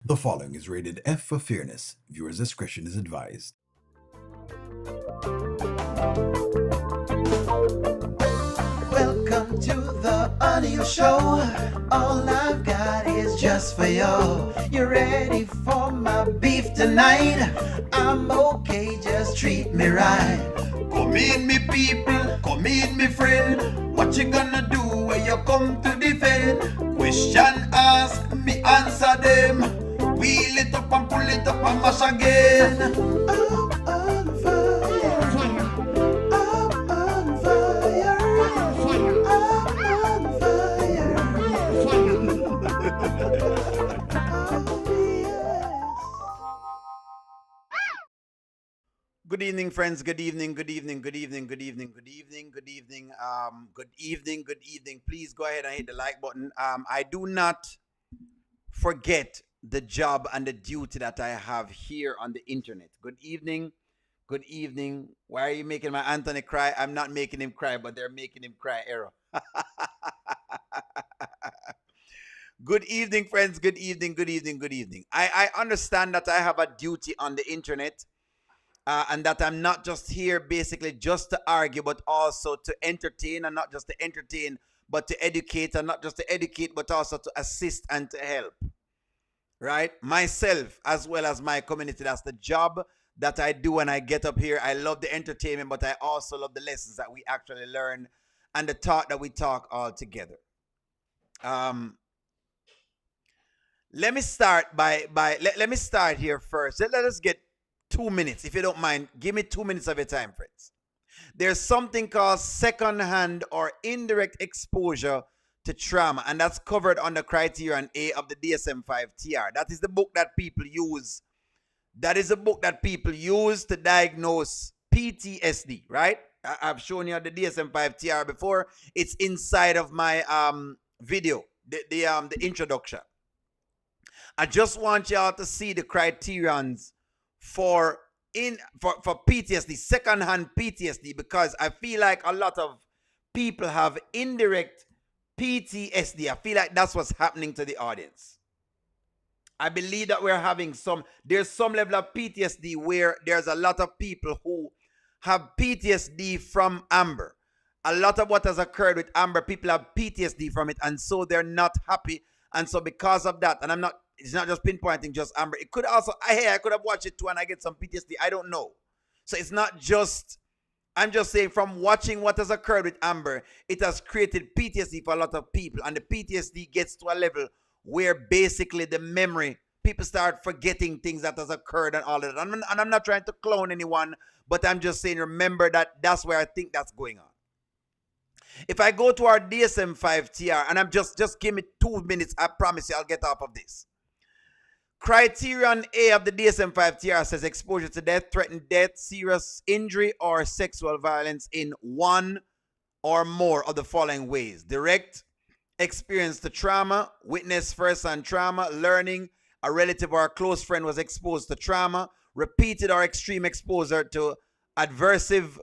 The following is rated F for fairness. Viewers' discretion is advised. Welcome to the audio show. All I've got is just for you. You ready for my beef tonight? I'm okay, just treat me right. Come in, me people, come in, me friend. What you gonna do when you come to defend? Question ask, me answer them. Wheel it up and pull it up and mash again. I'm on fire. I'm on fire. I'm on fire. Oh, yes. Good evening, friends. Good evening. Good evening. Good evening. Good evening. Good evening. Good evening. Good evening. Good evening. Please go ahead and hit the like button. I do not forget the job and the duty that I have here on the internet. Good evening. Good evening. Why are you making my Anthony cry? I'm not making him cry, but they're making him cry. Error. Good evening, friends. Good evening. Good evening. Good evening. I understand that I have a duty on the internet, and that I'm not just here basically just to argue, but also to entertain, and not just to entertain, but to educate, and not just to educate, but also to assist and to help. Right? Myself as well as my community. That's the job that I do when I get up here. I love the entertainment, but I also love the lessons that we actually learn and the talk that we talk all together. Let me start let me start here first. Let us get 2 minutes, if you don't mind. Give me 2 minutes of your time, friends. There's something called secondhand or indirect exposure to trauma, and that's covered under criterion A of the DSM-5 TR. That is the book that people use. That is a book that people use to diagnose PTSD, right? I've shown you the DSM-5 TR before. It's inside of my video, the introduction. I just want y'all to see the criterions for PTSD, secondhand PTSD, because I feel like a lot of people have indirect PTSD. I feel like that's what's happening to the audience. I believe that there's some level of PTSD where there's a lot of people who have PTSD from Amber. A lot of what has occurred with Amber, people have PTSD from it, and so they're not happy. And so because of that, and it's not just pinpointing just Amber. It could also, I could have watched it too and I get some PTSD. I don't know. So it's not just, I'm just saying from watching what has occurred with Amber, it has created PTSD for a lot of people. And the PTSD gets to a level where basically the memory, people start forgetting things that has occurred and all of that. And I'm not trying to clone anyone, but I'm just saying, remember that that's where I think that's going on. If I go to our DSM-5 TR, and I'm just give me 2 minutes, I promise you I'll get off of this. Criterion A of the DSM-5 TR says exposure to death, threatened death, serious injury, or sexual violence in one or more of the following ways: direct experience to trauma, witness first-hand trauma, learning a relative or a close friend was exposed to trauma, repeated or extreme exposure to aversive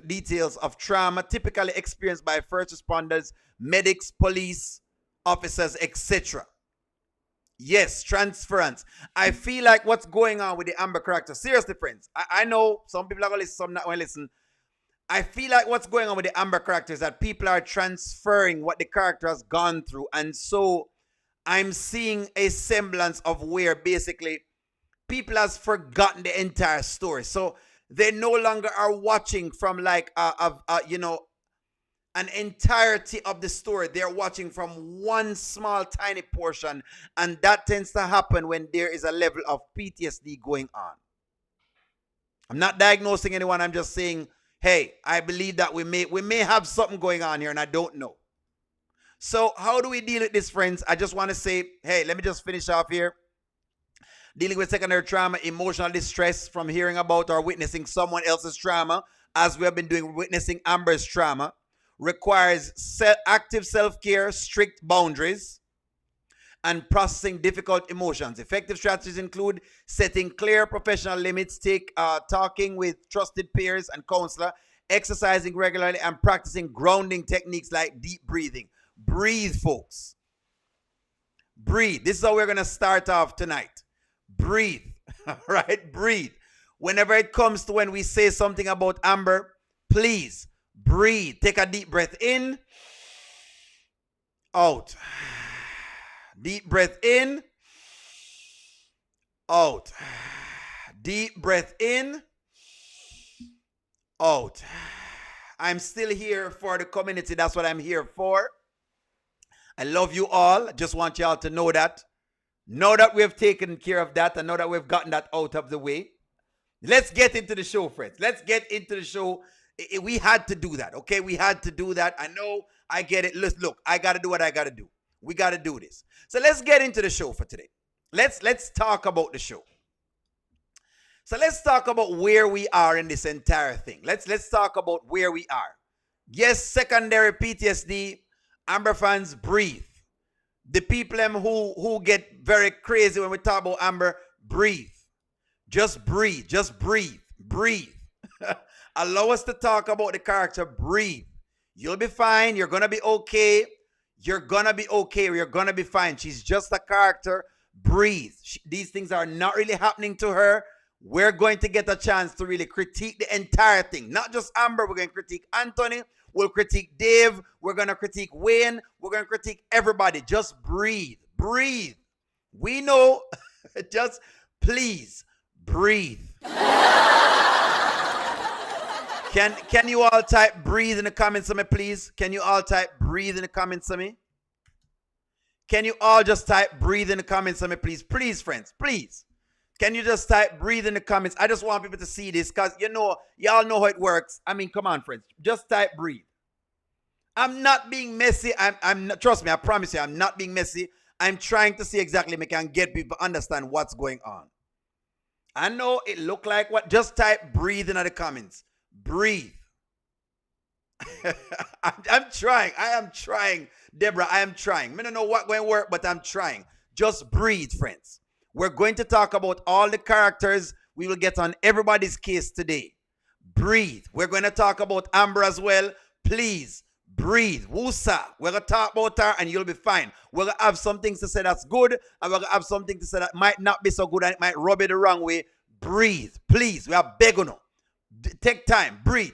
details of trauma, typically experienced by first responders, medics, police officers, etc. Yes, transference. I feel like what's going on with the Amber character, seriously, friends, I know some people are going to listen, some not going to listen. I feel like what's going on with the Amber character is that people are transferring what the character has gone through. And so I'm seeing a semblance of where basically people has forgotten the entire story. So they no longer are watching from like, an entirety of the story. They're watching from one small tiny portion, and that tends to happen when there is a level of PTSD going on. I'm not diagnosing anyone. I'm just saying, hey, I believe that we may have something going on here, and I don't know. So how do we deal with this, friends? I just want to say, hey, let me just finish off here. Dealing with secondary trauma, emotional distress from hearing about or witnessing someone else's trauma, as we have been doing, witnessing Amber's trauma, requires active self-care, strict boundaries, and processing difficult emotions. Effective strategies include setting clear professional limits, talking with trusted peers and counselor, exercising regularly, and practicing grounding techniques like deep breathing. Breathe, folks. Breathe. This is how we're going to start off tonight. Breathe. All right? Breathe. Whenever it comes to when we say something about Amber, please breathe. Take a deep breath in, out. Deep breath in, out. Deep breath in, out. I'm still here for the community. That's what I'm here for. I love you all. I just want y'all to know that. Know that we've taken care of that, and know that we've gotten that out of the way. Let's get into the show, friends. Let's get into the show. We had to do that, okay? We had to do that. I know. I get it. Look, I got to do what I got to do. We got to do this. So let's get into the show for today. Let's talk about the show. So let's talk about where we are in this entire thing. Let's talk about where we are. Yes, secondary PTSD. Amber fans, breathe. The people who get very crazy when we talk about Amber, breathe. Just breathe. Just breathe. Breathe. Allow us to talk about the character. Breathe. You'll be fine. You're going to be okay. You're going to be okay. You're going to be fine. She's just a character. Breathe. These things are not really happening to her. We're going to get a chance to really critique the entire thing. Not just Amber. We're going to critique Anthony. We'll critique Dave. We're going to critique Wayne. We're going to critique everybody. Just breathe. Breathe. We know. Just please breathe. Can you all type breathe in the comments to me, please? Can you all type breathe in the comments to me? Can you all just type breathe in the comments to me, please? Please, friends, please. Can you just type breathe in the comments? I just want people to see this because, y'all know how it works. I mean, come on, friends. Just type breathe. I'm not being messy. I'm not, trust me, I promise you, I'm not being messy. I'm trying to see exactly if I can get people to understand what's going on. I know it look like what. Just type breathe in the comments. Breathe. I'm trying. I am trying, Deborah. I am trying. I don't know what's going to work, but I'm trying. Just breathe, friends. We're going to talk about all the characters. We will get on everybody's case today. Breathe. We're going to talk about Amber as well. Please breathe. Woosa. We're going to talk about her and you'll be fine. We're going to have some things to say that's good, and we're going to have something to say that might not be so good and it might rub it the wrong way. Breathe. Please. We are begging you. Take time. Breathe.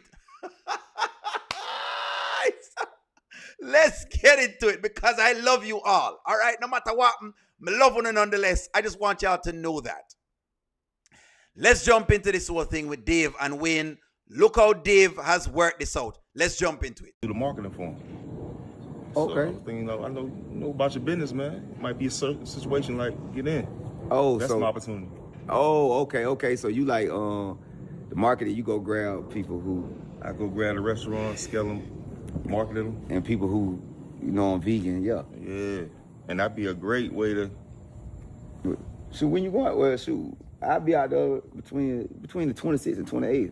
Let's get into it because I love you all. All right? No matter what, I love you nonetheless. I just want y'all to know that. Let's jump into this whole thing with Dave and Wayne. Look how Dave has worked this out. Let's jump into it. Do the marketing for him. Okay. So, I know about your business, man. It might be a certain situation like get in. Oh, that's so my opportunity. Oh, okay. So you like the marketing? You go grab people who I go grab the restaurant, scale them, market them, and people who I'm vegan. Yeah. Yeah, and that'd be a great way to. So when you go out, well, shoot, I'll be out there between the 26th and 28th.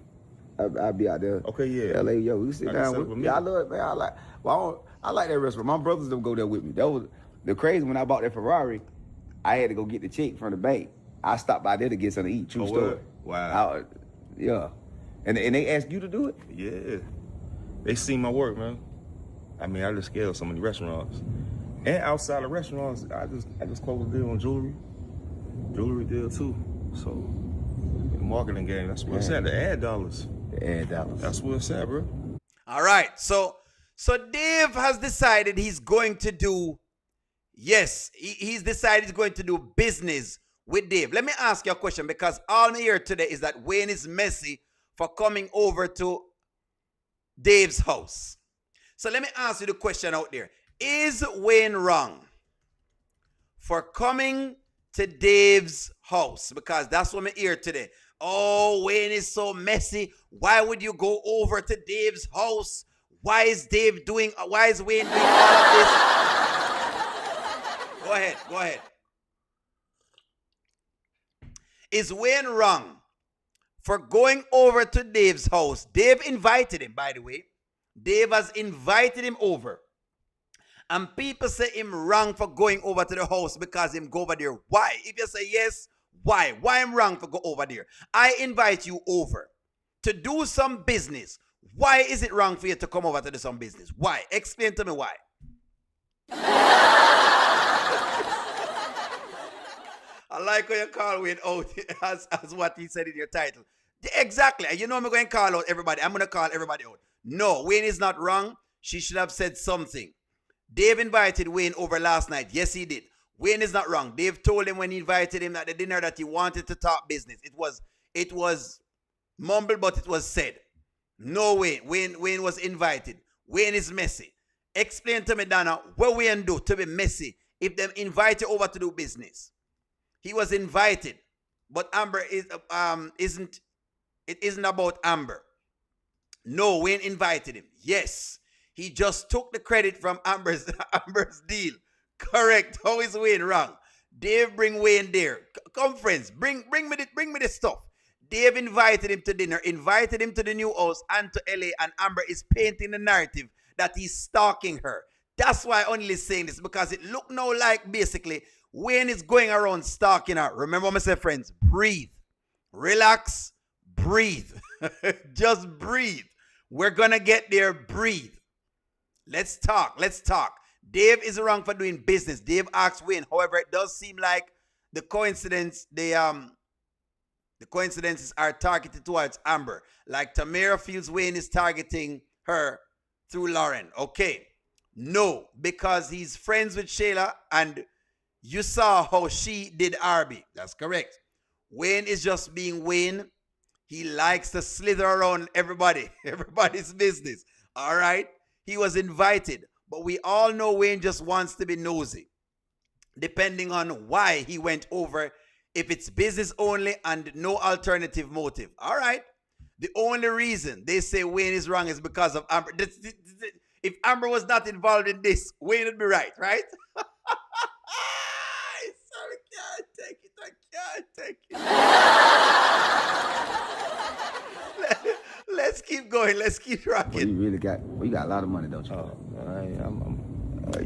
I'll be out there. Okay, yeah. LA, yo, we sit down with me. Yeah, I love it, man. I like that restaurant. My brothers don't go there with me. That was the crazy when I bought that Ferrari. I had to go get the check from the bank. I stopped by there to get something to eat. True story. Wow. Yeah. And they asked you to do it? Yeah. They seen my work, man. I mean, I just scaled so many restaurants. And outside of restaurants, I just closed a deal on jewelry. Jewelry deal too. So the marketing game, that's where it's at. The ad dollars. That's where it's at, bro. All right. So Dave has decided he's going to do, he's decided he's going to do business with Dave. Let me ask you a question because all I'm here today is that Wayne is messy for coming over to Dave's house. So let me ask you the question out there. Is Wayne wrong for coming to Dave's house? Because that's what I'm here today. Oh, Wayne is so messy. Why would you go over to Dave's house? Why is Wayne doing all of this? Go ahead. Is Wayne wrong for going over to Dave's house? Dave invited him, by the way. Dave has invited him over. And people say him wrong for going over to the house because him go over there. Why? If you say yes, why? Why I'm wrong for go over there? I invite you over to do some business. Why is it wrong for you to come over to do some business? Why? Explain to me why. I like how you call Wayne out as what he said in your title. Exactly. And you know I'm going to call out everybody. I'm going to call everybody out. No, Wayne is not wrong. She should have said something. Dave invited Wayne over last night. Yes, he did. Wayne is not wrong. Dave told him when he invited him at the dinner that he wanted to talk business. It was mumbled, but it was said. No, Wayne was invited. Wayne is messy. Explain to me, Donna, what Wayne do to be messy if them invite you over to do business? He was invited, but Amber isn't about Amber. No, Wayne invited him. Yes, he just took the credit from Amber's deal. Correct. How is Wayne wrong? Dave, bring Wayne there. Come, friends, bring me the stuff. Dave invited him to dinner, invited him to the new house and to LA, and Amber is painting the narrative that he's stalking her. That's why I'm only saying this, because it look now like basically Wayne is going around stalking her. Remember what I said, friends, breathe, relax, breathe. Just breathe. We're going to get there. Breathe. Let's talk. Dave is wrong for doing business. Dave asked Wayne. However, it does seem like the coincidences are targeted towards Amber. Like Tamara feels Wayne is targeting her through Lauren. Okay. No, because he's friends with Shayla and you saw how she did Arby. That's correct. Wayne is just being Wayne. He likes to slither around everybody's business. All right? He was invited. But we all know Wayne just wants to be nosy. Depending on why he went over, if it's business only and no alternative motive. All right? The only reason they say Wayne is wrong is because of Amber. If Amber was not involved in this, Wayne would be right? Sorry, I can't take it. Let's keep going. Let's keep rocking. Well, you really got a lot of money, don't you?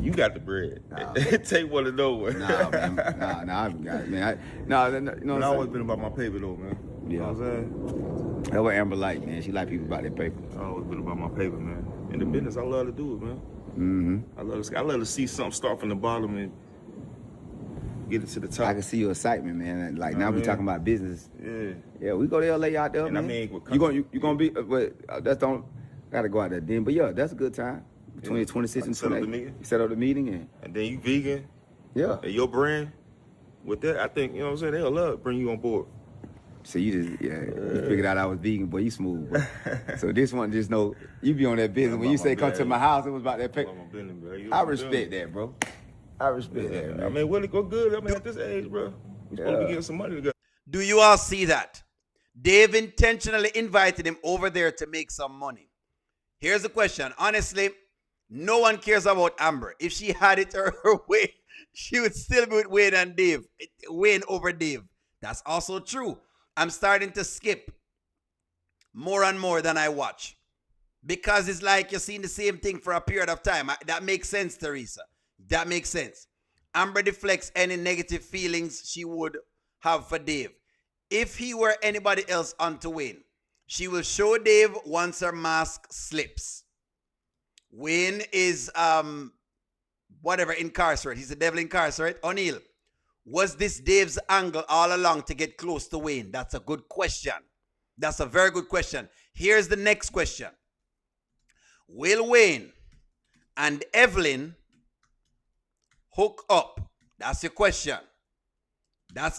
You got the bread. Nah, take one of those. Nah, man. Nah, I got it, man. You know what I've always been about my paper, though, man. Yeah. You know what I'm saying? That's what Amber like, man. She like people about their paper. I've always been about my paper, man. In the business, I love to do it, man. Mm-hmm. I love to see something start from the bottom and get it to the top. I can see your excitement, man. Like now we talking about business. Yeah, we go to LA out there, and man. I mean, you gonna be, but that's don't gotta go out there then. But yeah, that's a good time between 26 and 28. You set up the meeting and then you vegan. Yeah. And your brand with that, I think, you know what I'm saying, they'll love bring you on board. So you just you figured out I was vegan, boy. You smooth, boy. So this one just know you be on that business. When you say come to my house, it was about that paper. I respect that, bro. I respect that, man. I mean, will it go good? I mean, at this age, bro, we're supposed to be getting some money together. Do you all see that? Dave intentionally invited him over there to make some money. Here's the question. Honestly, no one cares about Amber. If she had it her way, she would still be with Wayne and Dave. Wayne over Dave. That's also true. I'm starting to skip more and more than I watch. Because it's like you're seeing the same thing for a period of time. That makes sense, Teresa. That makes sense. Amber deflects any negative feelings she would have for Dave. If he were anybody else onto Wayne, she will show Dave once her mask slips. Wayne is, incarcerate. He's the devil incarcerate. O'Neal, was this Dave's angle all along to get close to Wayne? That's a good question. That's a very good question. Here's the next question. Will Wayne and Evelyn hook up? That's your question.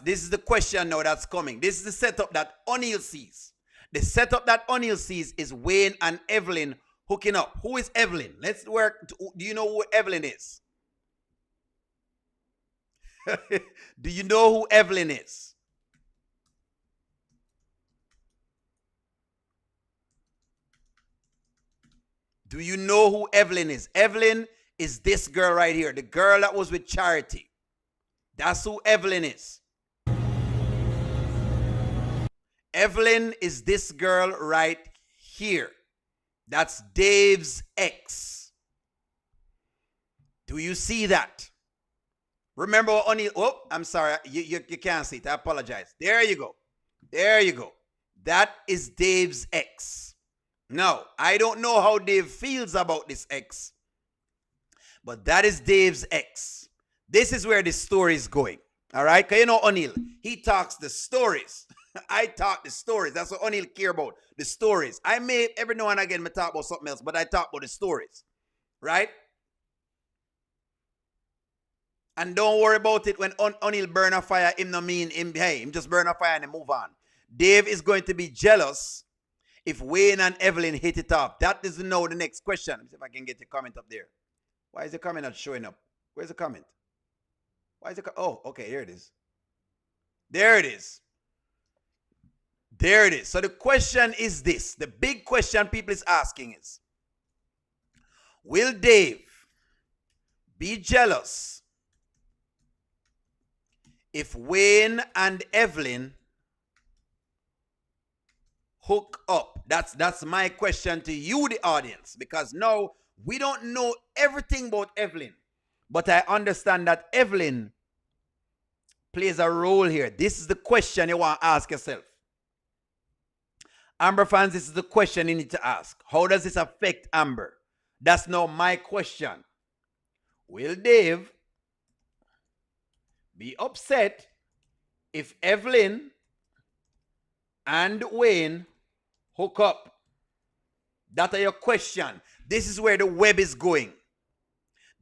This is the question now that's coming. This is the setup that O'Neal sees. The setup that O'Neal sees is Wayne and Evelyn hooking up. Who is Evelyn? Let's work. Do you know who Evelyn is? Do you know who Evelyn is? Do you know who Evelyn is? Evelyn is this girl right here. The girl that was with Charity. That's who Evelyn is. Evelyn is this girl right here. That's Dave's ex. Do you see that? Remember what O'Neal... Oh, I'm sorry. You can't see it. I apologize. There you go. There you go. That is Dave's ex. Now, I don't know how Dave feels about this ex, but that is Dave's ex. This is where the story is going. All right? Because you know O'Neal, he talks the stories. I talk the stories. That's what O'Neal care about, the stories. I may, every now and again, talk about something else, but I talk about the stories. Right? And don't worry about it when O'Neal burn a fire, him no mean him, hey, him just burn a fire and then move on. Dave is going to be jealous if Wayne and Evelyn hit it off. That is now the next question. Let me see if I can get the comment up there. Why is the comment not showing up? Where's the comment? Why is it? Oh, okay, here it is. There it is. There it is. So the question is this. The big question people is asking is, will Dave be jealous if Wayne and Evelyn hook up? That's my question to you, the audience, because now we don't know everything about Evelyn, but I understand that Evelyn plays a role here. This is the question you want to ask yourself. Amber fans, this is the question you need to ask. How does this affect Amber? That's now my question. Will Dave be upset if Evelyn and Wayne hook up? That are your question. This is where the web is going.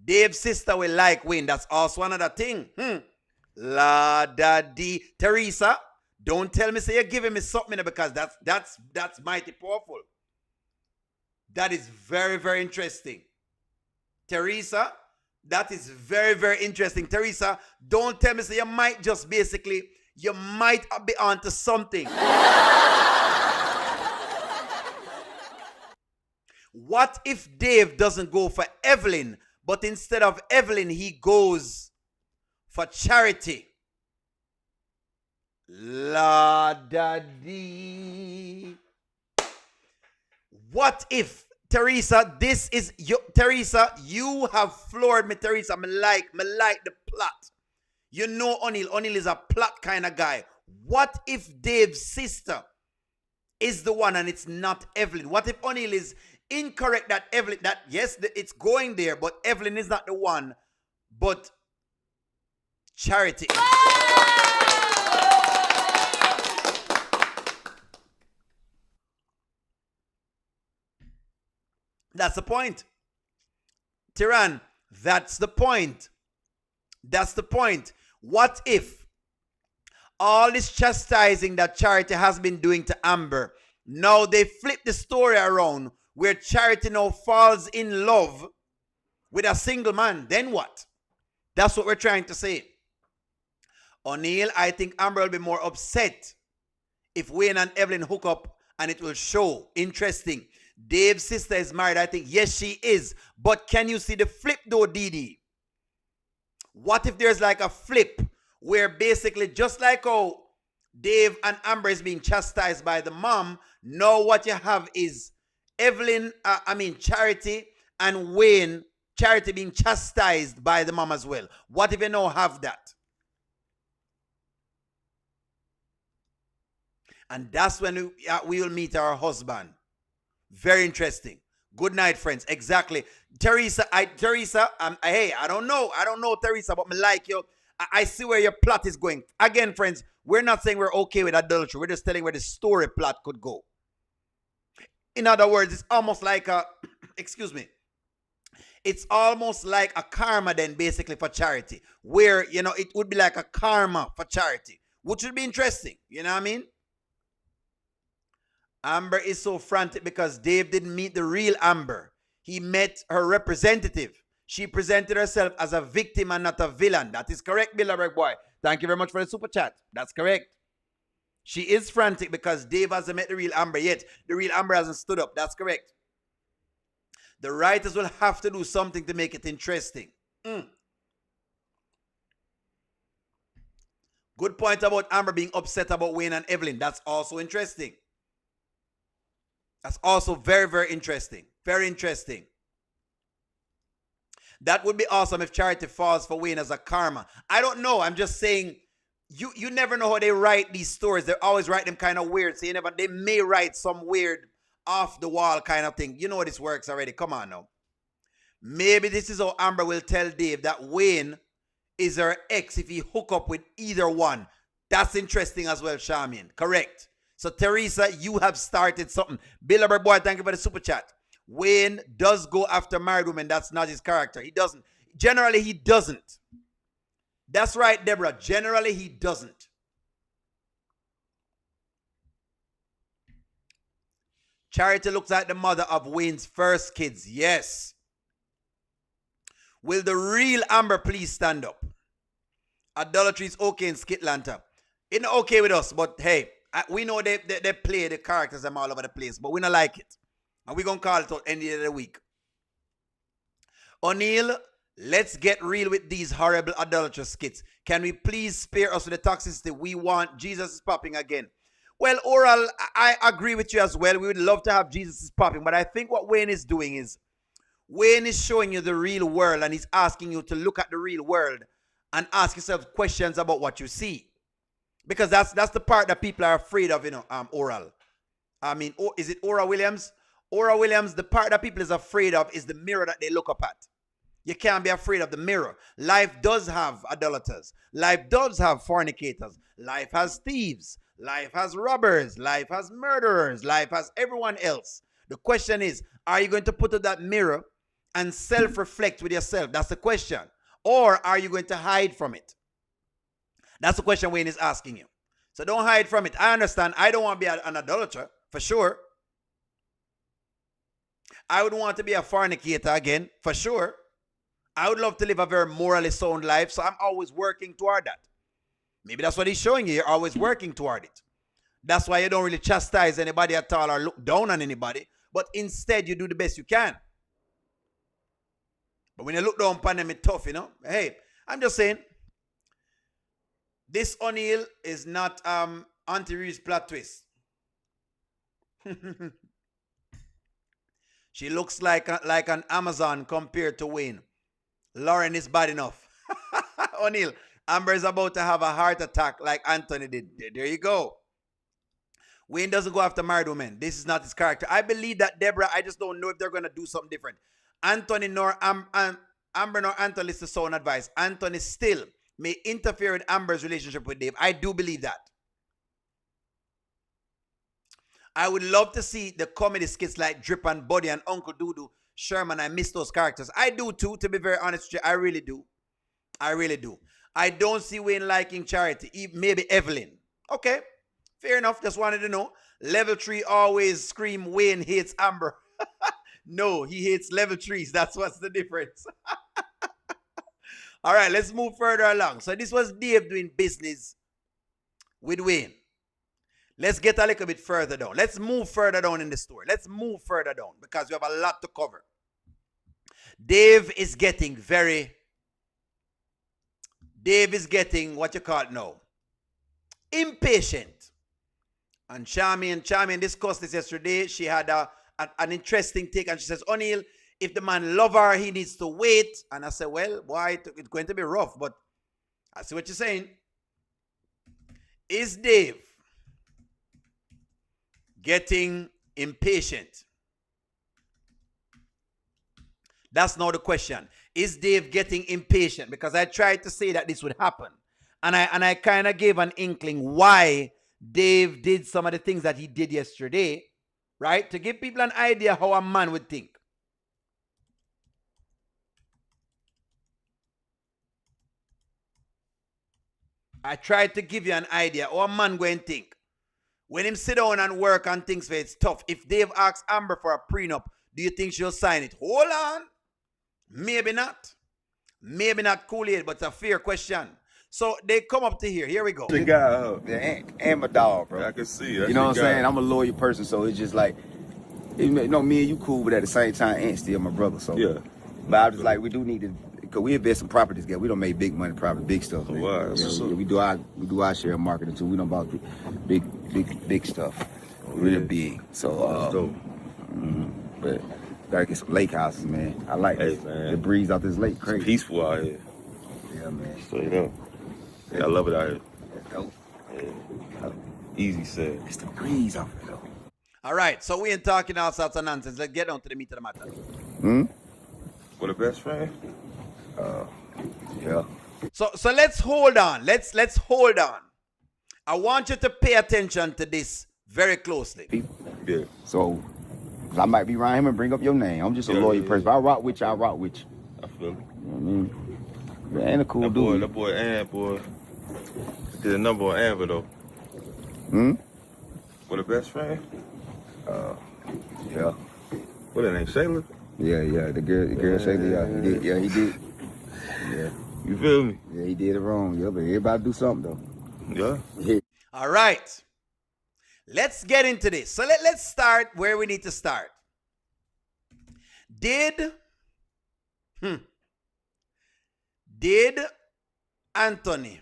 Dave's sister will like Wayne. That's also another thing. La da dee. Teresa, don't tell me say you're giving me something because that's mighty powerful. That is very, very interesting. Teresa, that is very, very interesting. Teresa, don't tell me say you might just basically, you might be onto something. What if Dave doesn't go for Evelyn, but instead of Evelyn, he goes for Charity? La da dee. What if, Teresa, this is your, Teresa, you have floored me, Teresa. Me like the plot. You know O'Neal is a plot kind of guy. What if Dave's sister is the one and it's not Evelyn? What if O'Neal is incorrect that Evelyn, that yes, it's going there, but Evelyn is not the one, but Charity. That's the point. Tiran, that's the point. That's the point. What if all this chastising that Charity has been doing to Amber, now they flip the story around where Charity now falls in love with a single man? Then what? That's what we're trying to say. O'Neal, I think Amber will be more upset if Wayne and Evelyn hook up and it will show. Interesting. Dave's sister is married. I think, yes, she is. But can you see the flip though, Didi? What if there's like a flip where basically just like how Dave and Amber is being chastised by the mom, now what you have is Charity and Wayne, Charity being chastised by the mom as well. What if you now have that? And that's when we will meet our husband. Very interesting. Good night, friends. Exactly. Teresa, hey, I don't know, Teresa, but me like you. I see where your plot is going. Again, friends, we're not saying we're okay with adultery. We're just telling where the story plot could go. In other words, it's almost like a, excuse me, it's almost like a karma then basically for Charity, where, it would be like a karma for Charity, which would be interesting. You know what I mean? Amber is so frantic because Dave didn't meet the real Amber. He met her representative. She presented herself as a victim and not a villain. That is correct, Bilderberg boy. Thank you very much for the super chat. That's correct. She is frantic because Dave hasn't met the real Amber yet. The real Amber hasn't stood up. That's correct. The writers will have to do something to make it interesting. Good point about Amber being upset about Wayne and Evelyn. That's also interesting. That's also very, very interesting. Very interesting. That would be awesome if Charity falls for Wayne as a karma. I don't know. I'm just saying, you never know how they write these stories. They always write them kind of weird. So they may write some weird off the wall kind of thing. You know how this works already. Come on now. Maybe this is how Amber will tell Dave that Wayne is her ex if he hook up with either one. That's interesting as well, Charmian. Correct. So, Teresa, you have started something. Bill Boy, thank you for the super chat. Wayne does go after married women. That's not his character. He doesn't. Generally, he doesn't. That's right, Deborah. Generally, he doesn't. Charity looks like the mother of Wayne's first kids. Yes. Will the real Amber please stand up? Idolatry is okay in Skitlanta. It's not okay with us, but hey, we know they play the characters them all over the place, but we don't like it. And we're going to call it out any day of the week. O'Neill, let's get real with these horrible idolatrous skits. Can we please spare us with the toxicity? We want Jesus is popping again. Well, Oral, I agree with you as well. We would love to have Jesus is popping, but I think what Wayne is doing is Wayne is showing you the real world, and he's asking you to look at the real world and ask yourself questions about what you see. Because that's the part that people are afraid of, Oral. I mean, is it Ora Williams? Ora Williams, the part that people is afraid of is the mirror that they look up at. You can't be afraid of the mirror. Life does have idolaters. Life does have fornicators. Life has thieves. Life has robbers. Life has murderers. Life has everyone else. The question is, are you going to put up that mirror and self-reflect with yourself? That's the question. Or are you going to hide from it? That's the question Wayne is asking you. So don't hide from it. I understand. I don't want to be an idolater, for sure. I would want to be a fornicator again, for sure. I would love to live a very morally sound life, so I'm always working toward that. Maybe that's what he's showing you. You're always working toward it. That's why you don't really chastise anybody at all or look down on anybody, but instead you do the best you can. But when you look down upon them, it's tough, Hey, I'm just saying, this O'Neill is not Auntie Reeves' plot twist. She looks like an Amazon compared to Wayne. Lauren is bad enough. O'Neill, Amber is about to have a heart attack like Anthony did. There you go. Wayne doesn't go after married women. This is not his character. I believe that, Deborah, I just don't know if they're going to do something different. Anthony nor Amber nor Anthony is the sound advice. Anthony still may interfere with Amber's relationship with Dave. I do believe that. I would love to see the comedy skits like Drip and Buddy and Uncle Doodoo. Sherman, I miss those characters. I do too, to be very honest with you. I really do. I really do. I don't see Wayne liking Charity. Maybe Evelyn. Okay. Fair enough. Just wanted to know. Level 3 always scream Wayne hates Amber. No, he hates level 3s. That's what's the difference. All right, let's move further along. So this was Dave doing business with Wayne. Let's get a little bit further down. Let's move further down in the story. Let's move further down because we have a lot to cover. Dave is getting what you call it now, impatient. And Charmian discussed this yesterday. She had an interesting take, and she says, O'Neill, if the man love her, he needs to wait. And I said, well, boy, it's going to be rough, but I see what you're saying. Is Dave getting impatient? That's not the question. Is Dave getting impatient? Because I tried to say that this would happen. And I kind of gave an inkling why Dave did some of the things that he did yesterday, right? To give people an idea how a man would think. I tried to give you an idea how a man going to think. When him sit down and work on things where it's tough, if Dave asks Amber for a prenup, do you think she'll sign it? Hold on. Maybe not. Maybe not Kool-Aid, but it's a fair question. So they come up to here. Here we go. The guy, and my dog, bro. I can see. You know what I'm saying? I'm a loyal person, so it's just like, me and you cool, but at the same time, Ant's still my brother. So yeah. But I was just like, we do need to, because we invest in properties together. We don't make big money property, big stuff. Man. Wow, we do our share of marketing too. We don't buy big stuff, really big. So, but gotta get some lake houses, man. I like it. Man. The breeze out this lake, crazy. It's peaceful out here. Yeah, man. Straight up. Yeah, I love it out here. That's dope. Yeah. Easy said. It's the breeze out here, though. All right, so we ain't talking all sorts of nonsense. Let's get on to the meat of the matter. For the best friend? Yeah. So let's hold on. Let's hold on. I want you to pay attention to this very closely. Yeah. So, 'cause I might be around him and bring up your name. I'm just a loyal person. If I rock with you, I rock with you. I feel it. You know what I mean? Yeah, ain't a cool dude. That boy, Ant, boy. Did a number on Amber, though. Hmm? With a best friend? Yeah. What, her name, Shayla? Yeah. The girl said, yeah, he did. Yeah. You feel me? Yeah, he did it wrong. Yeah, but everybody do something, though. Yeah. All right. Let's get into this. So let's start where we need to start. Did Anthony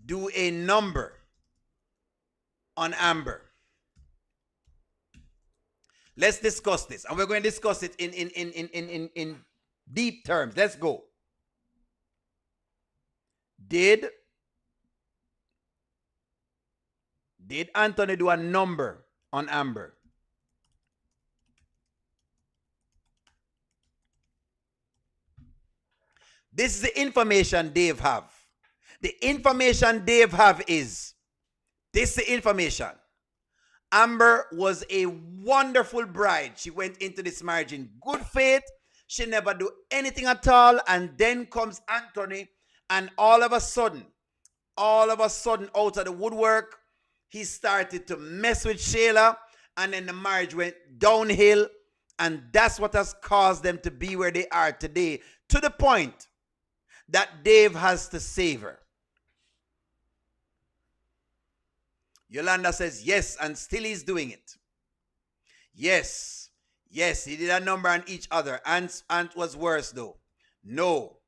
do a number on Amber? Let's discuss this. And we're going to discuss it in deep terms. Let's go. Did Anthony do a number on Amber? This is the information Dave have. The information Dave have is, this is the information. Amber was a wonderful bride. She went into this marriage in good faith. She never do anything at all. And then comes Anthony, and all of a sudden, out of the woodwork, he started to mess with Shayla, and then the marriage went downhill, and that's what has caused them to be where they are today, to the point that Dave has to save her. Yolanda says yes, and still he's doing it. Yes, he did a number on each other. Ant was worse though. No,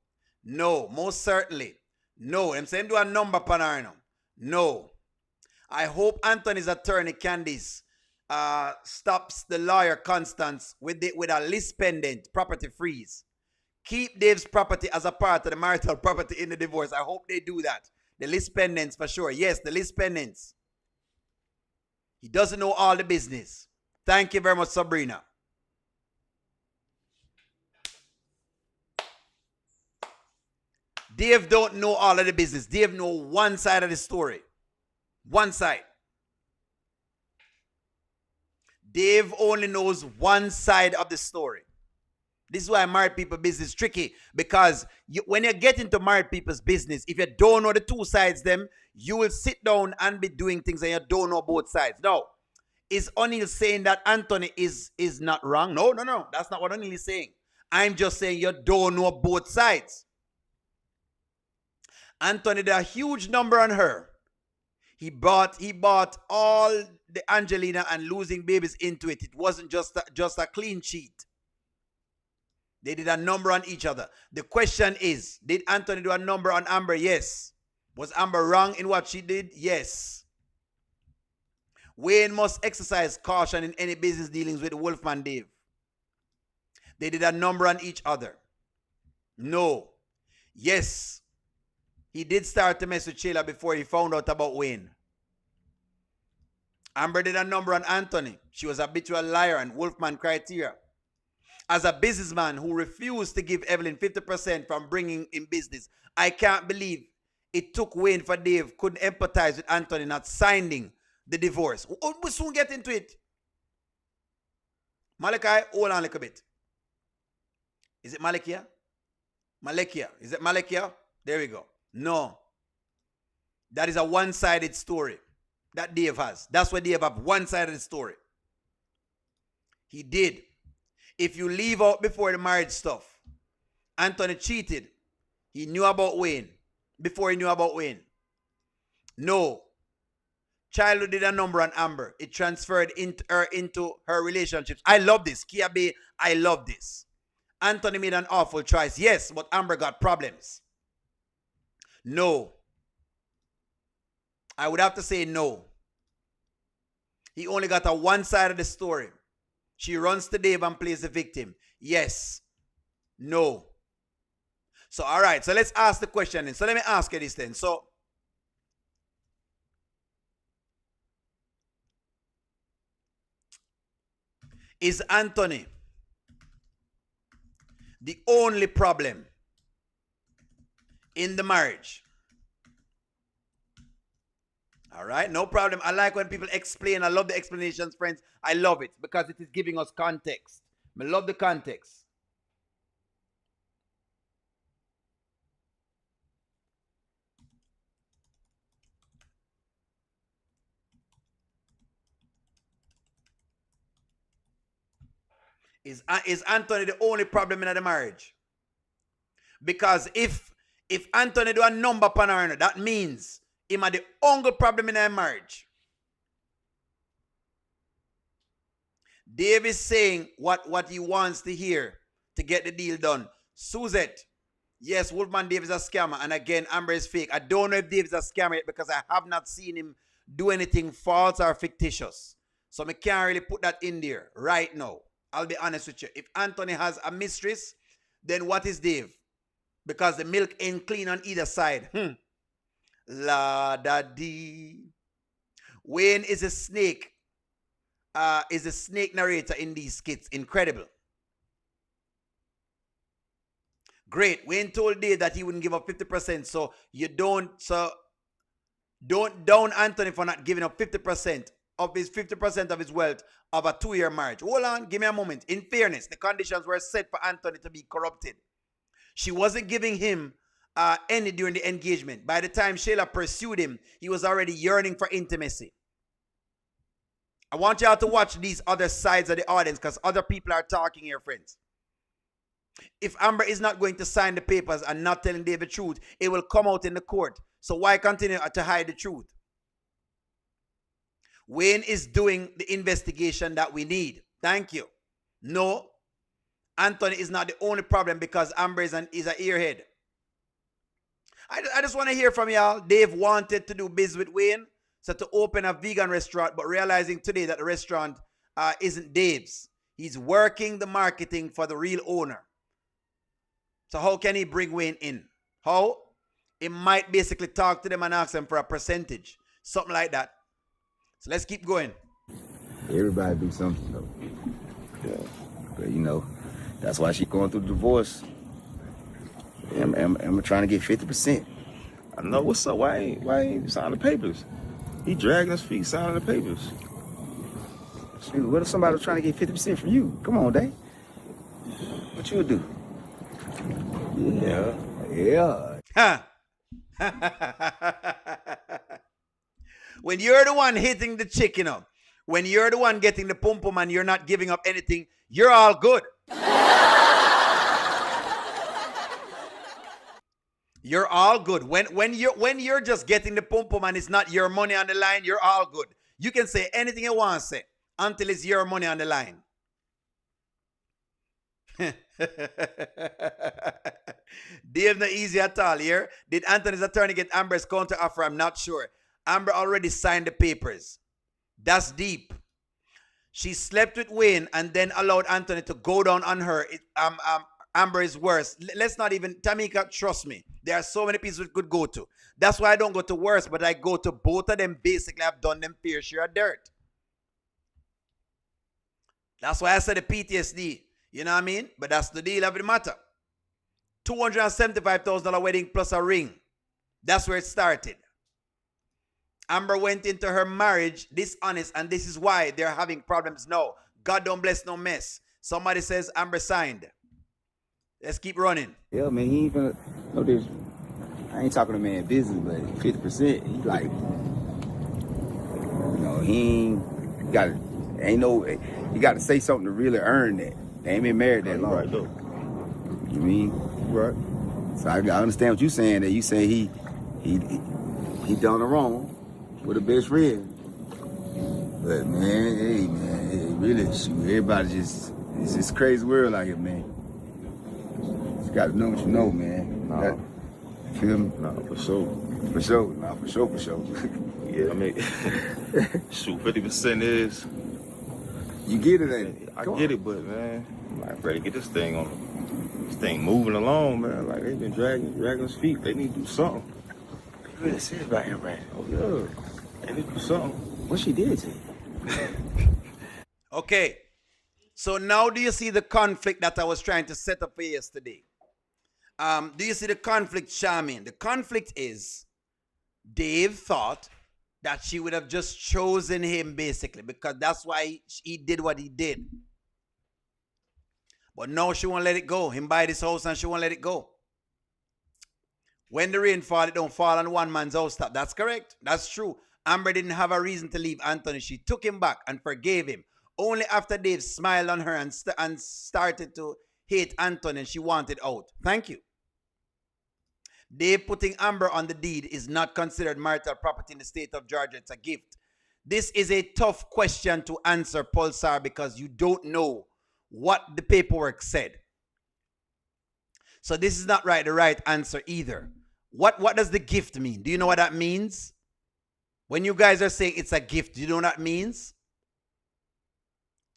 most certainly. No, I'm saying do a number upon her now. No. I hope Anthony's attorney, Candice, stops the lawyer Constance with a list pendant property freeze. Keep Dave's property as a part of the marital property in the divorce. I hope they do that. The list pendants for sure. Yes, the list pendants. He doesn't know all the business. Thank you very much, Sabrina. Dave don't know all of the business. Dave know one side of the story. One side. Dave only knows one side of the story. This is why married people business is tricky, because when you get into married people's business, if you don't know the two sides them, you will sit down and be doing things and you don't know both sides. Now, is O'Neill saying that Anthony is not wrong? No. That's not what O'Neill is saying. I'm just saying you don't know both sides. Anthony did a huge number on her. He bought all the Angelina and losing babies into it. It wasn't just a clean sheet. They did a number on each other. The question is, did Anthony do a number on Amber? Yes. Was Amber wrong in what she did? Yes. Wayne must exercise caution in any business dealings with Wolfman Dave. They did a number on each other. No. Yes. He did start to mess with Sheila before he found out about Wayne. Amber did a number on Anthony. She was a habitual liar and Wolfman criteria. As a businessman who refused to give Evelyn 50% from bringing in business, I can't believe it took Wayne for Dave couldn't empathize with Anthony not signing the divorce. We'll soon get into it. Malachi, hold on a little bit. Is it Malakia? Malakia. Is it Malakia? There we go. No. That is a one-sided story that Dave has. That's why Dave have one side of the story. He did. If you leave out before the marriage stuff, Anthony cheated. He knew about Wayne before he knew about Wayne. No. Childhood did a number on Amber. It transferred into her relationships. I love this. Kia Bay, I love this. Anthony made an awful choice. Yes, but Amber got problems. No. I would have to say no. He only got a one side of the story. She runs to Dave and plays the victim. Yes. No. So, all right. So, let's ask the question then. So, let me ask you this then. So, is Anthony the only problem in the marriage. All right, no problem. I like when people explain. I love the explanations, friends. I love it because it is giving us context. I love the context. Is Anthony the only problem in the marriage? Because if Anthony do a number upon her, that means him are the only problem in a marriage. Dave is saying what he wants to hear to get the deal done. Suzette, yes, Wolfman Dave is a scammer. And again, Amber is fake. I don't know if Dave is a scammer yet because I have not seen him do anything false or fictitious. So I can't really put that in there right now. I'll be honest with you. If Anthony has a mistress, then what is Dave? Because the milk ain't clean on either side. La da dee. Wayne is a snake. Is a snake narrator in these skits. Incredible. Great. Wayne told Dave that he wouldn't give up 50%. So don't down Anthony for not giving up 50% of his 50% of his wealth of a 2-year marriage. Hold on, give me a moment. In fairness, the conditions were set for Anthony to be corrupted. She wasn't giving him any during the engagement. By the time Shayla pursued him, he was already yearning for intimacy. I want y'all to watch these other sides of the audience because other people are talking here, friends. If Amber is not going to sign the papers and not telling Dave the truth, it will come out in the court. So why continue to hide the truth? Wayne is doing the investigation that we need. Thank you. No, Anthony is not the only problem because Amber is an earhead. I just want to hear from y'all. Dave wanted to do business with Wayne, so to open a vegan restaurant, but realizing today that the restaurant isn't Dave's. He's working the marketing for the real owner. So how can he bring Wayne in? How? He might basically talk to them and ask them for a percentage. Something like that. So let's keep going. Everybody do something though. Yeah. But you know, that's why she going through the divorce. I'm trying to get 50%. I know what's up. Why ain't he signing the papers? He dragging his feet signing the papers. Shoot, what if somebody was trying to get 50% from you? Come on, Dave. What you do? Yeah. Huh. When you're the one hitting the chick, you know, when you're the one getting the pum pum and you're not giving up anything, you're all good. You're all good. When you're just getting the pum pum and it's not your money on the line, you're all good. You can say anything you want to say until it's your money on the line. Dave not easy at all here. Did Anthony's attorney get Amber's counter offer? I'm not sure. Amber already signed the papers. That's deep. She slept with Wayne and then allowed Anthony to go down on her. Amber is worse. Let's not even, Tamika, trust me. There are so many pieces we could go to. That's why I don't go to worse, but I go to both of them. Basically, I've done them fair share of dirt. That's why I said the PTSD. You know what I mean? But that's the deal of the matter. $275,000 wedding plus a ring. That's where it started. Amber went into her marriage dishonest, and this is why they're having problems now. God don't bless no mess. Somebody says Amber signed. Let's keep running. Yeah, man, he ain't gonna, no, there's, I ain't talking to man business, but 50%, he like, you know, he got to say something to really earn that. They ain't been married that long. Right, though. You mean? Right. So I understand what you're saying, that you say he done it wrong with a best friend. But man, hey, really, shoot, everybody just, it's this crazy world out here, man. You got to know what you know, man. Nah. Feel me? Nah, for sure. For sure. Nah, for sure. Yeah, I mean, shoot, 50% is. You get it, ain't it? I get it, but man, I'm like, ready to get this thing moving along, man. Like, they been dragging his feet. They need to do something. You really serious about him, right? Oh, yeah. They need to do something. What she did to you? Okay. So now do you see the conflict that I was trying to set up for yesterday? Do you see the conflict, Charmaine? The conflict is Dave thought that she would have just chosen him basically because that's why he did what he did. But no, she won't let it go. Him buy this house and she won't let it go. When the rain fall, it don't fall on one man's house top. That's correct. That's true. Amber didn't have a reason to leave Anthony. She took him back and forgave him. Only after Dave smiled on her and started to hate Anthony and she wanted out. Thank you. Dave putting Amber on the deed is not considered marital property in the state of Georgia. It's a gift. This is a tough question to answer, Pulsar, because you don't know what the paperwork said. So this is not the right answer either. What does the gift mean? Do you know what that means? When you guys are saying it's a gift, do you know what that means?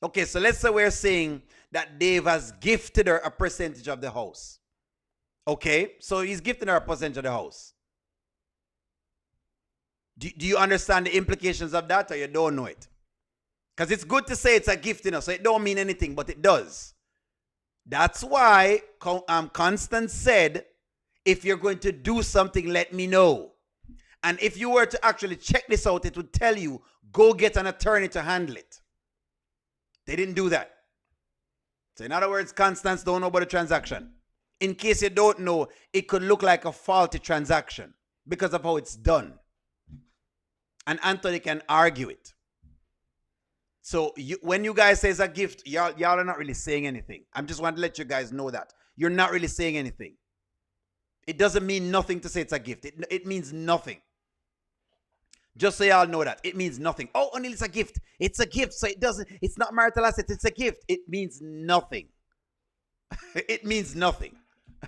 Okay, so let's say we're saying that Dave has gifted her a percentage of the house. Okay, so he's gifting her a percentage of the house. Do you understand the implications of that, or you don't know it? Because it's good to say it's a gift, so it don't mean anything, but it does. That's why Constance said, if you're going to do something, let me know. And if you were to actually check this out, it would tell you, go get an attorney to handle it. They didn't do that. So in other words, Constance don't know about the transaction. In case you don't know, it could look like a faulty transaction because of how it's done. And Anthony can argue it. So when you guys say it's a gift, y'all are not really saying anything. I just want to let you guys know that. You're not really saying anything. It doesn't mean nothing to say it's a gift. It means nothing. Just so y'all know that. It means nothing. Oh, O'Neal, it's a gift. It's a gift, so it's not marital asset. It's a gift. It means nothing. It means nothing.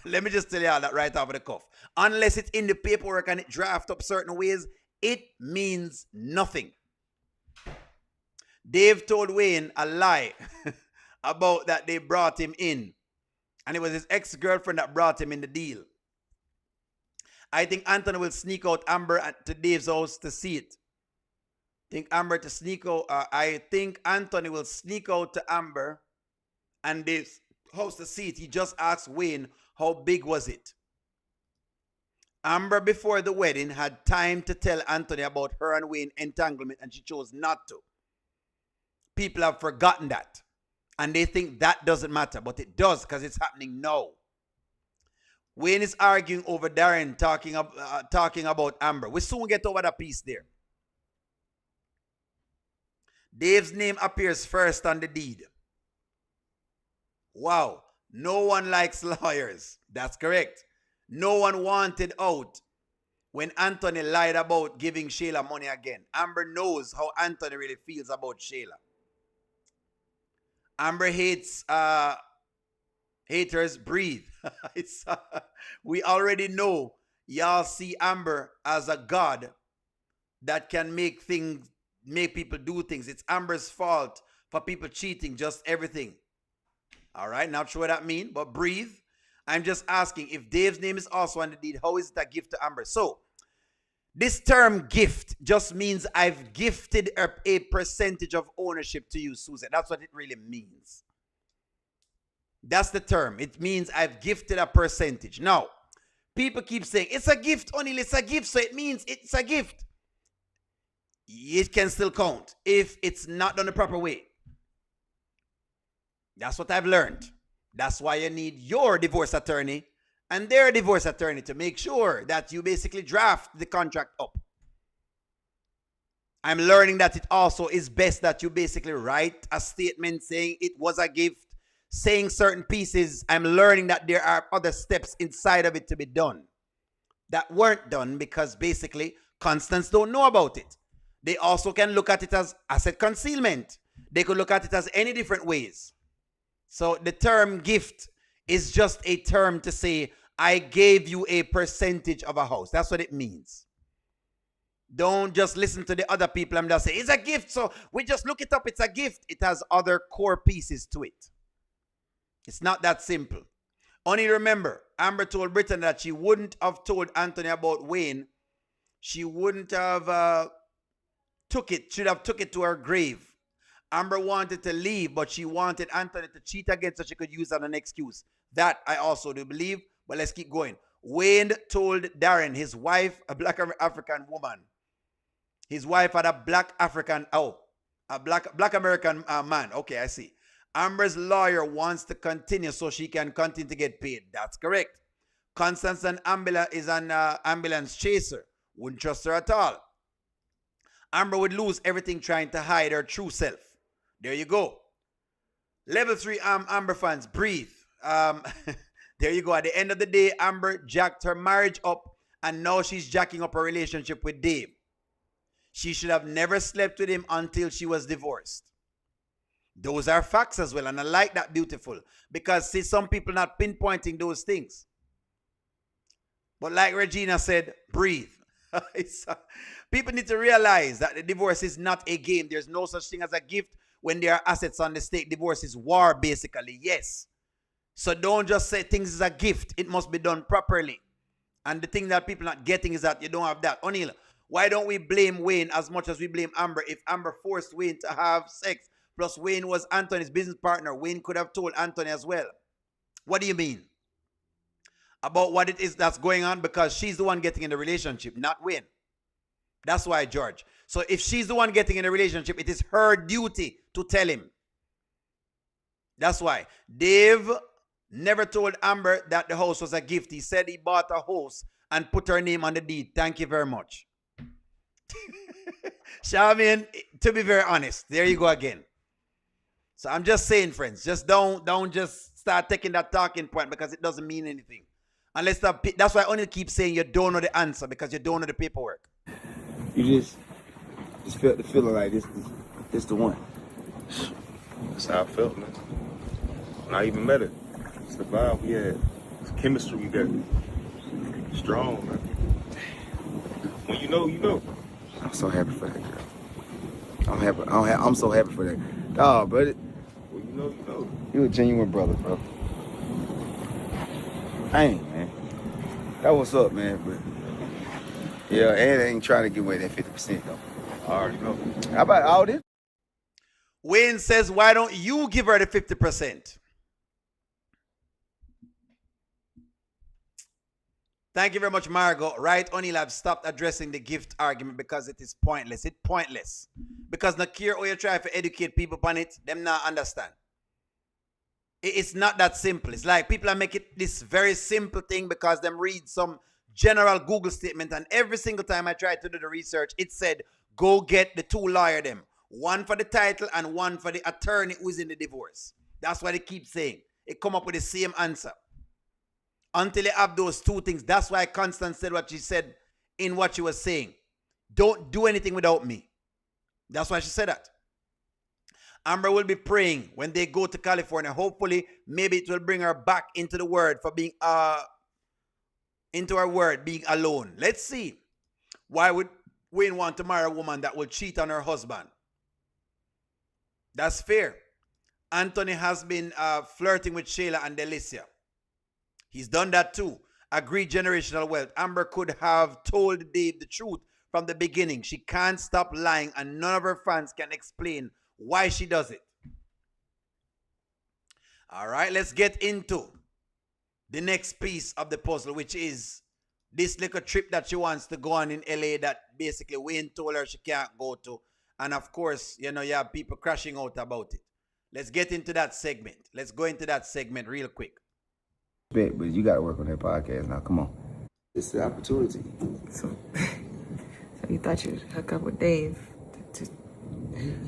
Let me just tell y'all that right off the cuff. Unless it's in the paperwork and it draft up certain ways, it means nothing. Dave told Wayne a lie about that they brought him in. And it was his ex-girlfriend that brought him in the deal. I think Anthony will sneak out Amber to Dave's house to see it. I think Anthony will sneak out to Amber and Dave's house to see it. He just asked Wayne, how big was it? Amber, before the wedding, had time to tell Anthony about her and Wayne entanglement, and she chose not to. People have forgotten that. And they think that doesn't matter, but it does because it's happening now. Wayne is arguing over Darren talking about Amber. We soon get over that piece there. Dave's name appears first on the deed. Wow. No one likes lawyers. That's correct. No one wanted out when Anthony lied about giving Shayla money again. Amber knows how Anthony really feels about Shayla. Amber hates haters breathe. We already know y'all see Amber as a god that can make people do things. It's Amber's fault for people cheating, just everything. All right, not sure what that means, but breathe. I'm just asking, if Dave's name is also on the deed, how is it a gift to Amber? So, this term gift just means I've gifted a percentage of ownership to you, Susan. That's what it really means. That's the term. It means I've gifted a percentage. Now, people keep saying, it's a gift, O'Neal, it's a gift, so it means it's a gift. It can still count if it's not done the proper way. That's what I've learned. That's why you need your divorce attorney and their divorce attorney to make sure that you basically draft the contract up. I'm learning that it also is best that you basically write a statement saying it was a gift, saying certain pieces. I'm learning that there are other steps inside of it to be done that weren't done because basically Constance don't know about it. They also can look at it as asset concealment. They could look at it as any different ways. So the term gift is just a term to say, I gave you a percentage of a house. That's what it means. Don't just listen to the other people and just say, it's a gift. So we just look it up. It's a gift. It has other core pieces to it. It's not that simple. Only remember, Amber told Brittany that she wouldn't have told Anthony about Wayne. She wouldn't have should have took it to her grave. Amber wanted to leave, but she wanted Anthony to cheat again so she could use that as an excuse. That I also do believe, But let's keep going. Wayne told Darren, his wife, a black African woman, his wife had a black American man. Okay, I see. Amber's lawyer wants to continue so she can continue to get paid. That's correct. Constance is an ambulance chaser. Wouldn't trust her at all. Amber would lose everything trying to hide her true self. There you go. Level 3 Amber fans, breathe. There you go. At the end of the day, Amber jacked her marriage up, and now she's jacking up her relationship with Dave. She should have never slept with him until she was divorced. Those are facts as well, and I like that, beautiful, because see, some people not pinpointing those things. But like Regina said, breathe. People need to realize that the divorce is not a game. There's no such thing as a gift when there are assets on the stake. Divorce is war, basically. Yes. So don't just say things is a gift. It must be done properly. And the thing that people are not getting is that you don't have that. O'Neal, why don't we blame Wayne as much as we blame Amber? If Amber forced Wayne to have sex, plus Wayne was Anthony's business partner, Wayne could have told Anthony as well. What do you mean? About what it is that's going on? Because she's the one getting in the relationship, not Wayne. That's why, George. So if she's the one getting in a relationship, it is her duty to tell him. That's why. Dave never told Amber that the house was a gift. He said he bought a house and put her name on the deed. Thank you very much. Charmian, to be very honest, there you go again. So I'm just saying, friends, just don't just start taking that talking point because it doesn't mean anything. Unless that's why I only keep saying you don't know the answer because you don't know the paperwork. You just felt the feeling like this the one. That's how I felt, man. When I even met her, it's the vibe we had, it's the chemistry we got. Strong, man. When you know, you know. I'm so happy for that girl. I'm so happy for that. Oh, brother. When you know, you know. You a genuine brother, bro. Dang, man. That what's up, man. But yeah, and I ain't trying to give away that 50% though. I already know. How about all this? Wayne says, why don't you give her the 50%? Thank you very much, Margot. Right, O'Neal, I've stopped addressing the gift argument because it is pointless. It's pointless. Because Nakir, or you try to educate people upon it, them not understand. It's not that simple. It's like people are making this very simple thing because them read some general Google statement, and every single time I tried to do the research, it said, go get the two lawyer them. One for the title and one for the attorney who's in the divorce. That's what they keep saying. It come up with the same answer. Until they have those two things. That's why Constance said what she said in what she was saying. Don't do anything without me. That's why she said that. Amber will be praying when they go to California. Hopefully, maybe it will bring her back into the word for being into her word, being alone. Let's see. Why would Wayne want to marry a woman that will cheat on her husband? That's fair. Anthony has been flirting with Shayla and Delicia. He's done that too. Agreed generational wealth. Amber could have told Dave the truth from the beginning. She can't stop lying, and none of her fans can explain why she does it. All right, let's get into the next piece of the puzzle, which is this little trip that she wants to go on in LA that basically Wayne told her she can't go to. And of course, you know, you have people crashing out about it. Let's get into that segment. Let's go into that segment real quick. But you got to work on that podcast now. Come on. It's the opportunity. So you thought you'd hook up with Dave? It's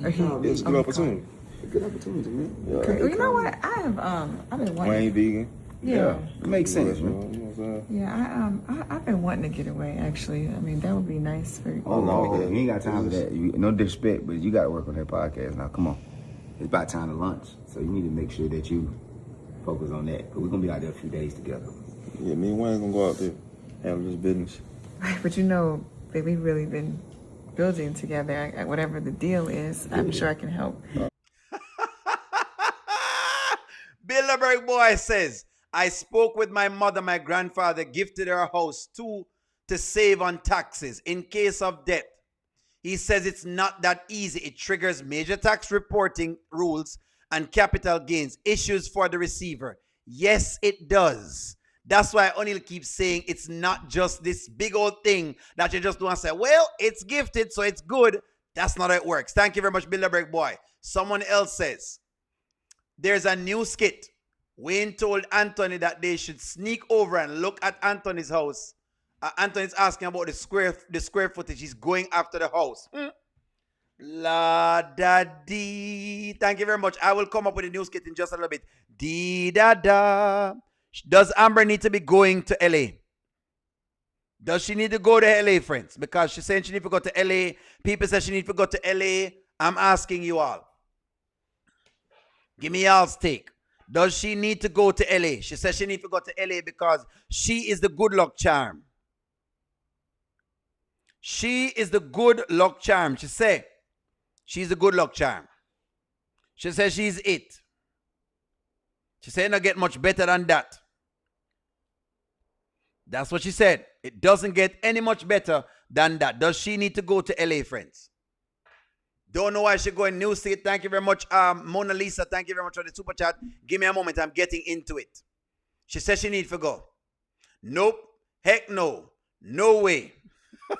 a good opportunity. A good opportunity, man. You know what? I've been wanting. Wayne vegan. Yeah. It makes sense, man. You know what I'm saying? Yeah, I've been wanting to get away. Actually, I mean that would be nice for. Oh no, you ain't got time for that. No disrespect, but you got to work on that podcast now. Come on. It's about time to lunch, so you need to make sure that you focus on that. We're gonna be out there a few days together. Yeah, me and Wayne gonna go out there, handle this business. Right, but you know that we've really been building together. Whatever the deal is, I'm sure I can help. Bilderberg boy says, I spoke with my mother. My grandfather gifted her house too to save on taxes in case of death. He says it's not that easy. It triggers major tax reporting rules and capital gains issues for the receiver. Yes, it does. That's why O'Neal keeps saying it's not just this big old thing that you just do and say, well, it's gifted, so it's good. That's not how it works. Thank you very much, Bilderberg boy. Someone else says, there's a new skit. Wayne told Anthony that they should sneak over and look at Anthony's house. Anthony's asking about the square footage. He's going after the house. La da dee. Thank you very much. I will come up with a new skit in just a little bit. Dee da da. Does Amber need to be going to LA? Does she need to go to LA, friends? Because she's saying she needs to go to LA. People say she needs to go to LA. I'm asking you all. Give me y'all's take. Does she need to go to LA? She says she needs to go to LA because she is the good luck charm. She is the good luck charm. She said she's the good luck charm. She says she's it. She said not get much better than that. That's what she said. It doesn't get any much better than that. Does she need to go to LA, friends? Don't know why she going new state. Thank you very much, Mona Lisa. Thank you very much for the super chat. Give me a moment. I'm getting into it. She says she need to go. Nope. Heck no. No way. So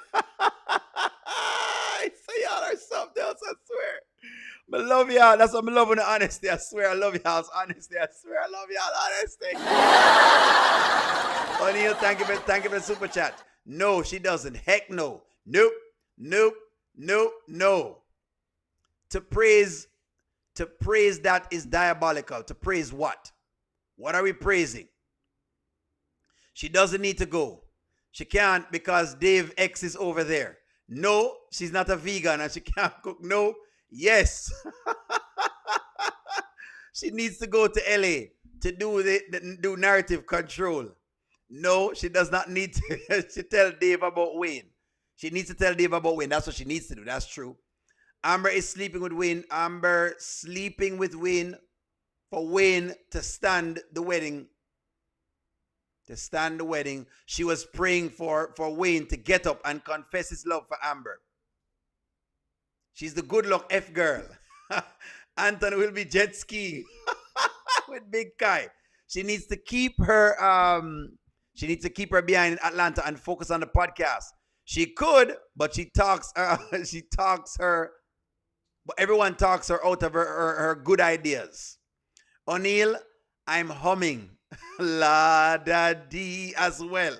y'all are something else, I swear. I love y'all. That's what I love in the honesty. I swear I love y'all's honesty. I swear I love y'all honesty. O'Neal, thank you for the super chat. No, she doesn't. Heck no. Nope. Nope. Nope. No. To praise that is diabolical. To praise what? What are we praising? She doesn't need to go. She can't because Dave X is over there. No, she's not a vegan and she can't cook. No. Yes. She needs to go to LA to do narrative control. No, she does not need to. She tell Dave about Wayne. She needs to tell Dave about Wayne. That's what she needs to do. That's true. Amber is sleeping with Wayne. Amber sleeping with Wayne for Wayne to stand the wedding. To stand the wedding. She was praying for Wayne to get up and confess his love for Amber. She's the good luck F girl. Anthony will be jet skiing with Big Kai. She needs to keep her behind in Atlanta and focus on the podcast. She could, but she talks her, but everyone talks her out of her good ideas. O'Neal, I'm humming la da dee as well.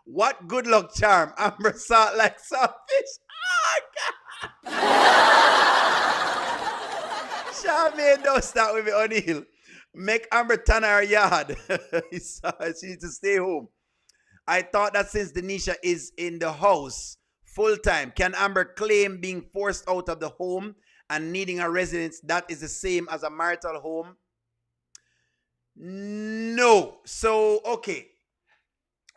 What good luck charm? Amber salt like saltfish. Oh, God. Charmaine, don't start with me, O'Neal. Make Amber tan her yard. She needs to stay home. I thought that since Denisha is in the house full time, can Amber claim being forced out of the home and needing a residence that is the same as a marital home? No. So, okay.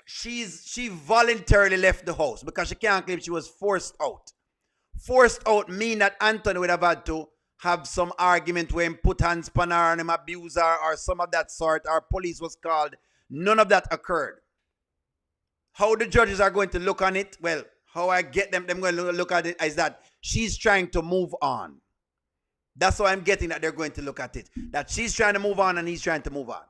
She voluntarily left the house because she can't claim she was forced out. Forced out mean that Anthony would have had to have some argument where him put hands on her and him abuse her or some of that sort, or police was called. None of that occurred. How the judges are going to look on it, well, how I get them going to look at it is that she's trying to move on. That's how I'm getting that they're going to look at it. That she's trying to move on and he's trying to move on.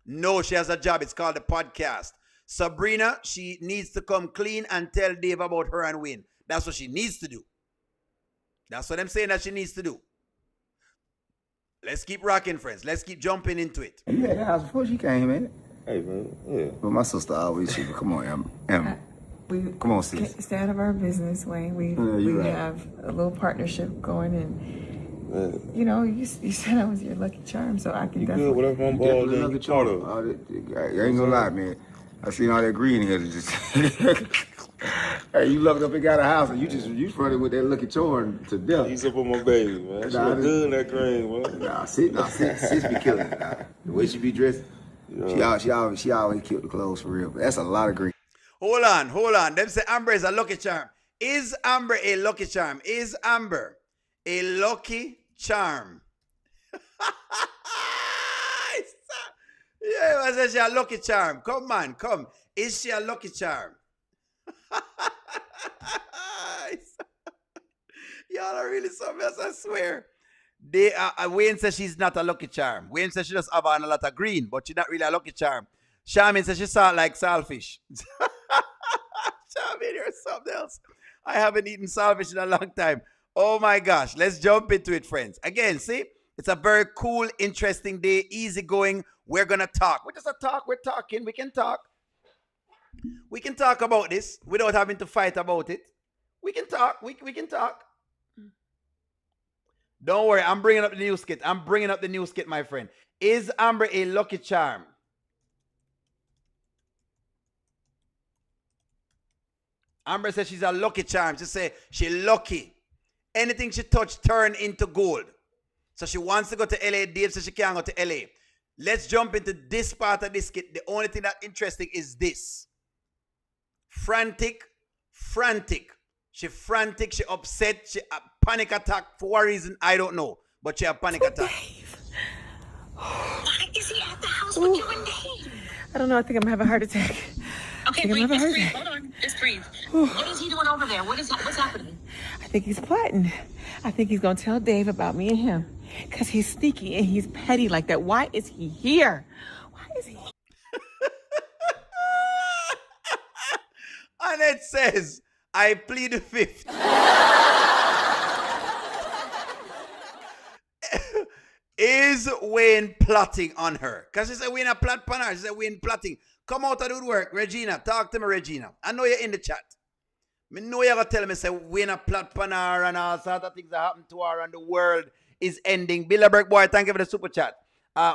No, she has a job. It's called the podcast. Sabrina, she needs to come clean and tell Dave about her and Wayne. That's what she needs to do. That's what I'm saying that she needs to do. Let's keep rocking, friends. Let's keep jumping into it. You had the house before she came, ain't it? Hey, man. Yeah. But my sister always said, come on, Em. Come on, sis. It's out of our business, Wayne. We right. have a little partnership going, and you know, you said I was your lucky charm, so I can You definitely. good? Whatever my ball, then you part of. I ain't gonna lie, man. I seen all that green here. Just hey, you looked up and got a house, and you running with that lucky charm to death. He's up on my baby, man. She look good in that green, man. Sis be killing it. The way she be dressed, yeah. she always killed the clothes for real. But that's a lot of green. Hold on. Them say Amber is a lucky charm. Is Amber a lucky charm? Is Amber a lucky charm? Yeah, I said she a lucky charm. Come on, come. Is she a lucky charm? Y'all are really something else, I swear. Wayne says she's not a lucky charm. Wayne says she just have on a lot of green, but she's not really a lucky charm. Charmin says she salt like saltfish. Charmin, you're something else. I haven't eaten saltfish in a long time. Oh my gosh. Let's jump into it, friends. Again, see? It's a very cool, interesting day. Easy going. We're going to talk. We're just a talk. We're talking. We can talk. We can talk about this without having to fight about it. We can talk. We can talk. Don't worry. I'm bringing up the new skit. I'm bringing up the new skit, my friend. Is Amber a lucky charm? Amber says she's a lucky charm. She say she lucky. Anything she touch turn into gold. So she wants to go to LA. Dave says she can't go to LA. Let's jump into this part of this skit. The only thing that's interesting is this. Frantic. She frantic, she upset, she panic attack for what reason, I don't know. But she have panic attack. Dave. Why is he at the house with you and Dave? I don't know. I think I'm gonna have a heart attack. Okay, breathe. Just breathe. Hold on. Just breathe. What is he doing over there? What's happening? I think he's plotting. I think he's gonna tell Dave about me and him. Because he's sneaky and he's petty like that. Why is he here? Why is he? And it says, I plead the fifth. Is Wayne plotting on her? Because she said Wayne a plot on her. She said Wayne plotting. Come out of the woodwork. Regina, talk to me, Regina. I know you're in the chat. I know you're going to tell me, say, Wayne a plot on her and all sorts of things that happen to her and the world is ending. Bilderberg boy, thank you for the super chat.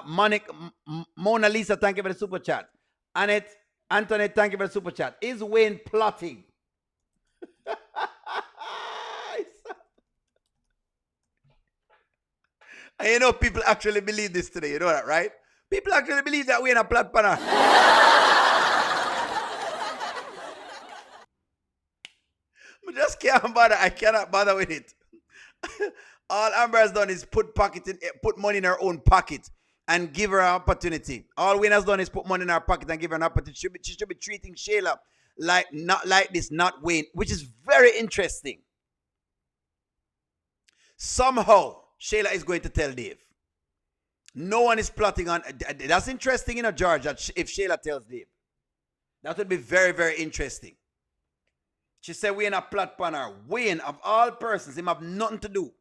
Mona Lisa, thank you for the super chat. Annette, Antoinette, thank you for the super chat. Is Wayne plotting? And you know people actually believe this today. You know that, right? People actually believe that Wayne a plot panner. I just can't bother. I cannot bother with it. All Amber has done is put money in her own pocket and give her an opportunity. All Wayne has done is put money in her pocket and give her an opportunity. She should be treating Shayla not like this, not Wayne, which is very interesting. Somehow, Shayla is going to tell Dave. No one is plotting on. That's interesting, you know, George, that if Shayla tells Dave. That would be very, very interesting. She said, Wayne a plot on her. Wayne, of all persons, him have nothing to do.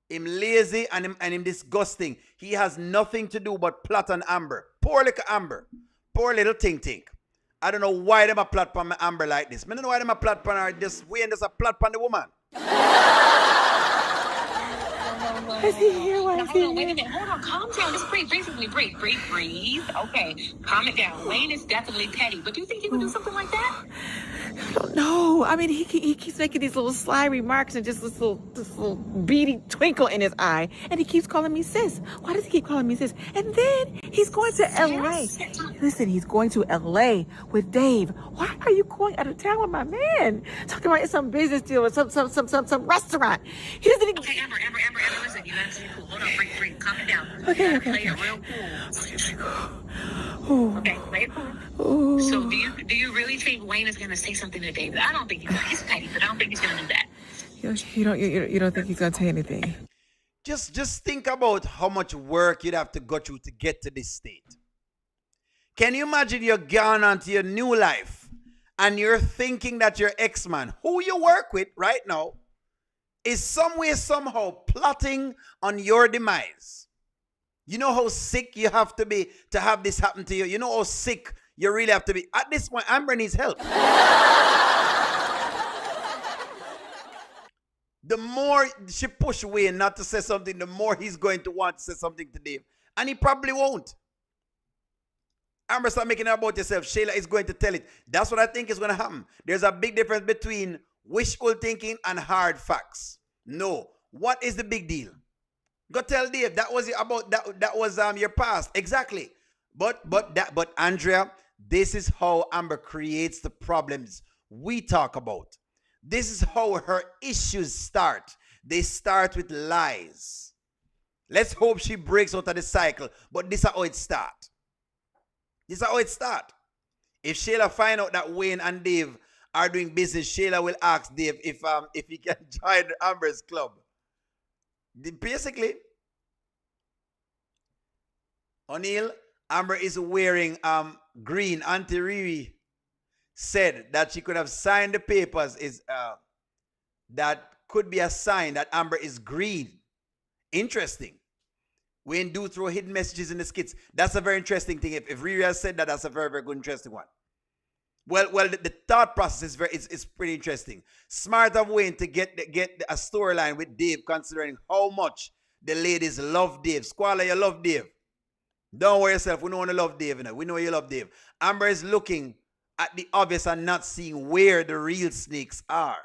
Him lazy and him disgusting. He has nothing to do but plot on Amber. Poor little Amber. Poor little Tink. I don't know why them a plot on Amber like this. I don't know why them a plot on her. Just Wayne does a plot on the woman. Is he here? Why is he here? Wait a minute. Hold on. Calm down. Just breathe. Breathe. Okay. Calm it down. Wayne is definitely petty. But do you think he would do something like that? I don't know. I mean, he keeps making these little sly remarks and just this little beady twinkle in his eye. And he keeps calling me sis. Why does he keep calling me sis? And then he's going to L.A. Listen, he's going to L.A. with Dave. Why are you going out of town with my man? Talking about some business deal or some restaurant. He doesn't even... Okay, Amber, listen. You gotta stay cool. Hold on. Breathe. Calm it down. Okay. Play it real cool. Ooh. Okay, play it cool. Ooh. So do you really think Wayne is gonna say something to David? I don't think he's petty, but I don't think he's gonna do that. You don't think he's gonna say anything? Just think about how much work you'd have to go through to get to this state. Can you imagine you're gone on to your new life and you're thinking that your ex-man, who you work with right now, is some way, somehow plotting on your demise? You know how sick you have to be to have this happen to you? You know how sick you really have to be? At this point, Amber needs help. The more she push Wayne not to say something, the more he's going to want to say something to Dave. And he probably won't. Amber, start making it about yourself. Shayla is going to tell it. That's what I think is going to happen. There's a big difference between wishful thinking and hard facts. No. What is the big deal? Go tell Dave that was about that was your past. Exactly. But Andrea, this is how Amber creates the problems we talk about. This is how her issues start. They start with lies. Let's hope she breaks out of the cycle. But this is how it starts. If Shayla find out that Wayne and Dave are doing business, Shayla will ask Dave if he can join Amber's club. Basically, O'Neill, Amber is wearing green. Auntie Riri said that she could have signed the papers that could be a sign that Amber is green. Interesting. Wayne do throw hidden messages in the skits. That's a very interesting thing. If Riri has said that, that's a very, very good, interesting one. Well, the thought process is pretty interesting. Smart of Wayne to get a storyline with Dave, considering how much the ladies love Dave. Squall, you love Dave. Don't worry yourself. We know you love Dave. You know? We know you love Dave. Amber is looking at the obvious and not seeing where the real snakes are.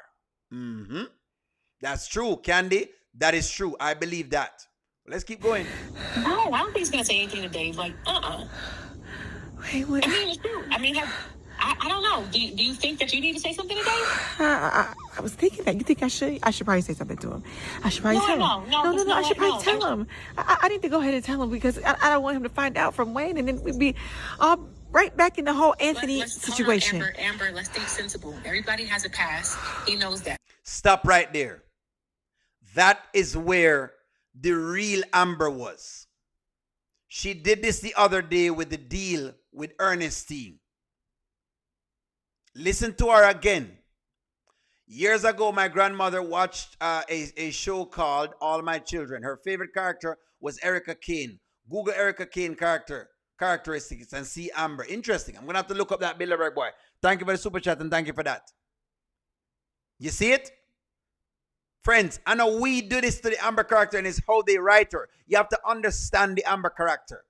That's true, Candy. That is true. I believe that. Let's keep going. No, I don't think he's gonna say anything to Dave. Like, Wait, what? I mean, it's true. I mean, I don't know. Do you think that you need to say something to Dave? I was thinking that. You think I should? I should probably say something to him. I should probably tell him. No. I should probably tell him. I need to go ahead and tell him because I don't want him to find out from Wayne, and then we'd be all right back in the whole Anthony situation. Amber, let's stay sensible. Everybody has a past. He knows that. Stop right there. That is where the real Amber was. She did this the other day with the deal with Ernestine. Listen to her again. Years ago, my grandmother watched a show called All My Children. Her favorite character was Erica Kane. Google Erica Kane characteristics and see Amber. Interesting. I'm going to have to look up that Bilderberg boy. Thank you for the super chat and thank you for that. You see it? Friends, I know we do this to the Amber character and it's how they write her. You have to understand the Amber character.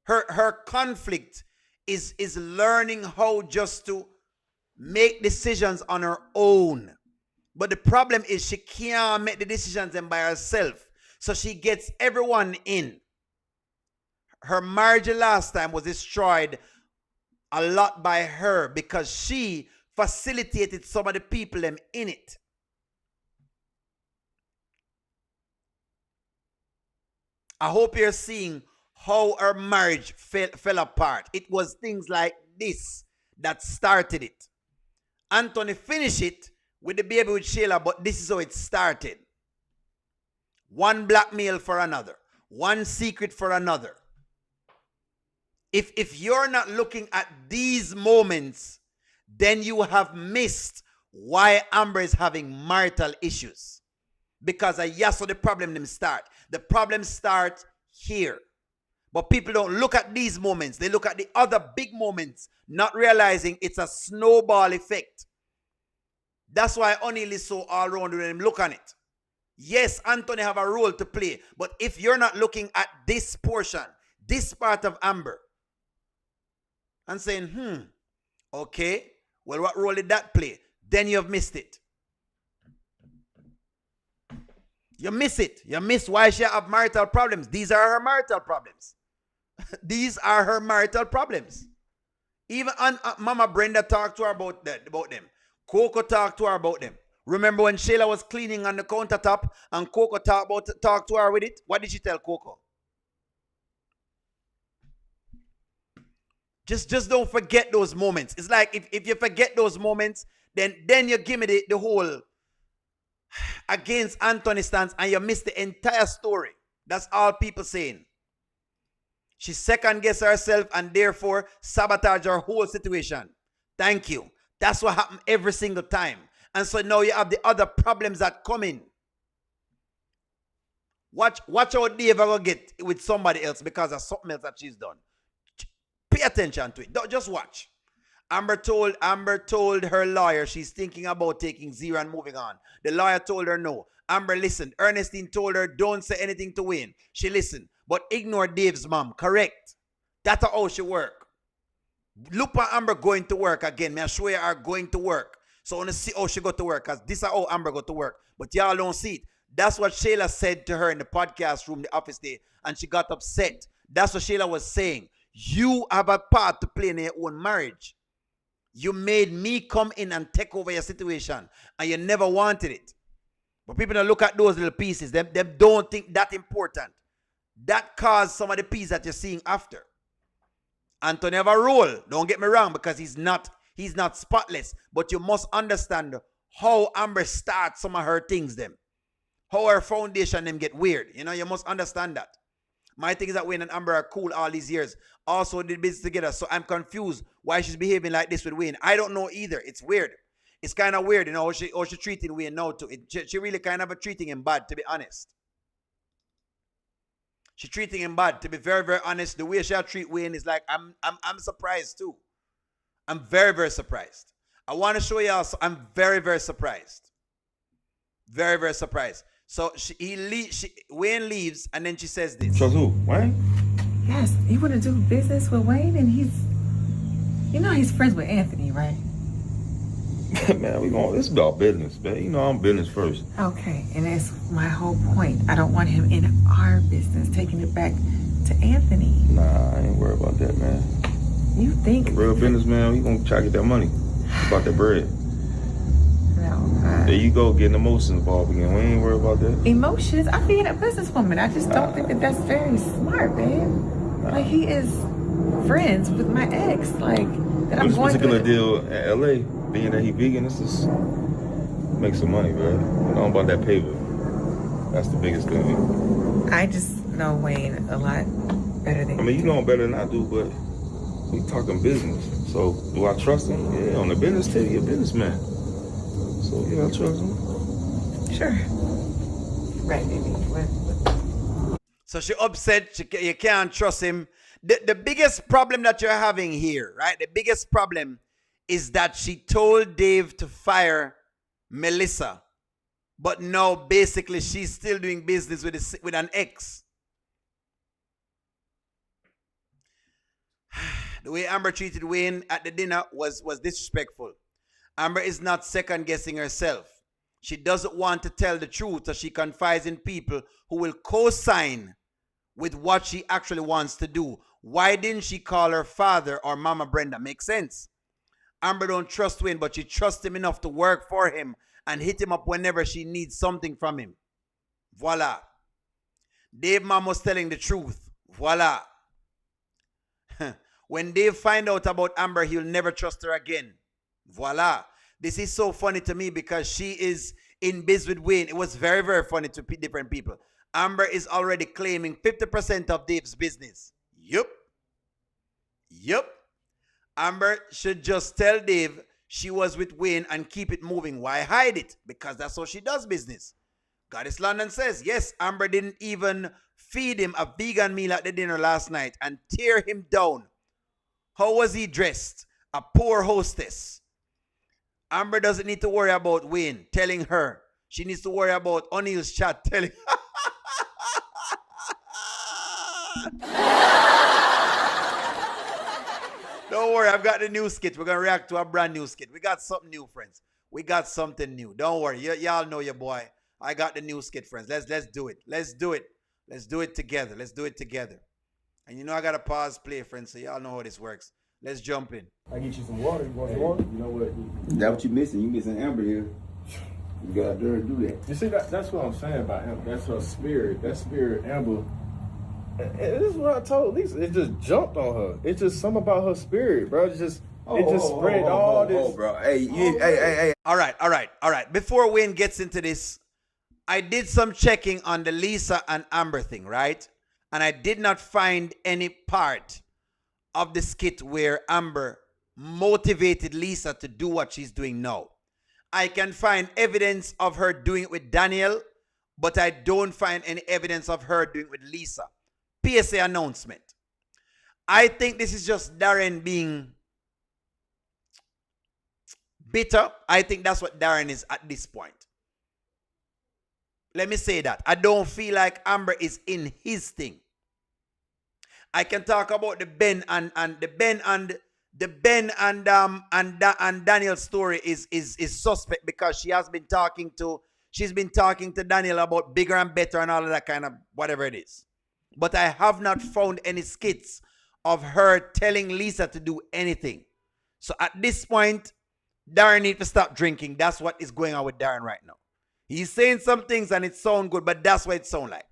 Her conflict is learning how just to make decisions on her own. But the problem is she can't make the decisions by herself. So she gets everyone in. Her marriage last time was destroyed a lot by her because she facilitated some of the people in it. I hope you're seeing how her marriage fell apart. It was things like this that started it. Anthony finished it with the baby with Sheila, but this is how it started. One blackmail for another. One secret for another. If you're not looking at these moments, then you have missed why Amber is having marital issues. Because yes, so the problem them start. The problem starts here. But people don't look at these moments. They look at the other big moments, not realizing it's a snowball effect. That's why O'Neill is so all around when them look on it. Yes, Anthony have a role to play. But if you're not looking at this portion, this part of Amber, and saying, okay, well, what role did that play? Then you have missed it. You miss it. You miss why she have marital problems. These are her marital problems. These are her marital problems. Even Mama Brenda talked to her about them. Coco talked to her about them. Remember when Sheila was cleaning on the countertop and Coco talked to her with it? What did she tell Coco? Just don't forget those moments. It's like if you forget those moments, then you give me the whole against Anthony stance and you miss the entire story. That's all people saying. She second-guessed herself and therefore sabotage her whole situation. Thank you. That's what happened every single time. And so now you have the other problems that come in. Watch how Dave will get with somebody else because of something else that she's done. Pay attention to it. Don't just watch. Amber told her lawyer she's thinking about taking zero and moving on. The lawyer told her no. Amber listened. Ernestine told her don't say anything to Wayne. She listened. But ignore Dave's mom. Correct. That's how she work. Look at Amber going to work again. May I show you her going to work. So I want to see how she go to work. Because this is how Amber go to work. But y'all don't see it. That's what Sheila said to her in the podcast room, the office day. And she got upset. That's what Sheila was saying. You have a part to play in your own marriage. You made me come in and take over your situation. And you never wanted it. But people don't look at those little pieces. They don't think that important. That caused some of the pieces that you're seeing after. Anthony have a role. Don't get me wrong, because he's not spotless. But you must understand how Amber starts some of her things them. how our foundation them get weird. You know, you must understand that. My thing is that Wayne and Amber are cool all these years. Also did business together. So I'm confused why she's behaving like this with Wayne. I don't know either. It's weird. It's kind of weird, you know, how she treating Wayne now too. She really kind of treating him bad, to be honest. She treating him bad, to be very, very honest. The way she'll treat Wayne is like, I'm surprised too. I'm very, very surprised. I want to show y'all, I'm very, very surprised. Very, very surprised. So Wayne leaves, and then she says this. Trust who? Wayne? Yes, you want to do business with Wayne, and he's friends with Anthony, right? Man, this about business, man. You know I'm business first. Okay, and that's my whole point. I don't want him in our business, taking it back to Anthony. Nah, I ain't worried about that, man. You think... Real business, man, we gonna try to get that money. It's about that bread. No, there you go, getting emotions involved again. We ain't worried about that. Emotions? I'm being a businesswoman. I just don't think that that's very smart, babe. Like, he is friends with my ex. Like, that I'm this going particular through... deal at LA, being that he vegan, this is make some money, bro. You know about that paper. That's the biggest thing. I just know Wayne a lot better than I mean, you know him better than I do, but we talking business. So do I trust him? Yeah, on the business tip, you're a businessman. So yeah, I trust him. Sure. Right, baby. What? So she upset. You can't trust him. The biggest problem that you're having here, right? The biggest problem is that she told Dave to fire Melissa, but now basically she's still doing business with an ex. The way Amber treated Wayne at the dinner was disrespectful. Amber is not second guessing herself. She doesn't want to tell the truth, so she confides in people who will co-sign with what she actually wants to do. Why didn't she call her father or Mama Brenda? Makes sense. Amber don't trust Wayne, but she trusts him enough to work for him and hit him up whenever she needs something from him. Voila. Dave mom was telling the truth. Voila. When Dave find out about Amber, he'll never trust her again. Voila. This is so funny to me because she is in biz with Wayne. It was very, very funny to different people. Amber is already claiming 50% of Dave's business. Yup. Amber should just tell Dave she was with Wayne and keep it moving. Why hide it? Because that's how she does business. Goddess London says, yes, Amber didn't even feed him a vegan meal at the dinner last night and tear him down. How was he dressed? A poor hostess. Amber doesn't need to worry about Wayne telling her. She needs to worry about O'Neill's chat telling her. Don't worry, I've got the new skit. We're going to react to a brand new skit. We got something new, friends. We got something new. Don't worry. Y'all know your boy. I got the new skit, friends. Let's do it. Let's do it. Let's do it together. Let's do it together. And you know I got to pause play, friends, so y'all know how this works. Let's jump in. I get you some water. You want some water? You know what? That's what you missing. You missing Amber here. You got out there and do that. You see, that's what I'm saying about him. That's her spirit. That spirit, Amber. And this is what I told Lisa. It just jumped on her. It's just something about her spirit, bro. It just spread all this. Oh, bro. Hey. All right. Before Wayne gets into this, I did some checking on the Lisa and Amber thing, right? And I did not find any part of the skit where Amber motivated Lisa to do what she's doing now. I can find evidence of her doing it with Daniel, but I don't find any evidence of her doing it with Lisa. PSA announcement. I think this is just Darren being bitter. I think that's what Darren is at this point. Let me say that. I don't feel like Amber is in his thing. I can talk about the Ben and Daniel's story is suspect because she's been talking to Daniel about bigger and better and all of that kind of whatever it is. But I have not found any skits of her telling Lisa to do anything. So at this point, Darren needs to stop drinking. That's what is going on with Darren right now. He's saying some things and it sounds good, but that's what it sounds like.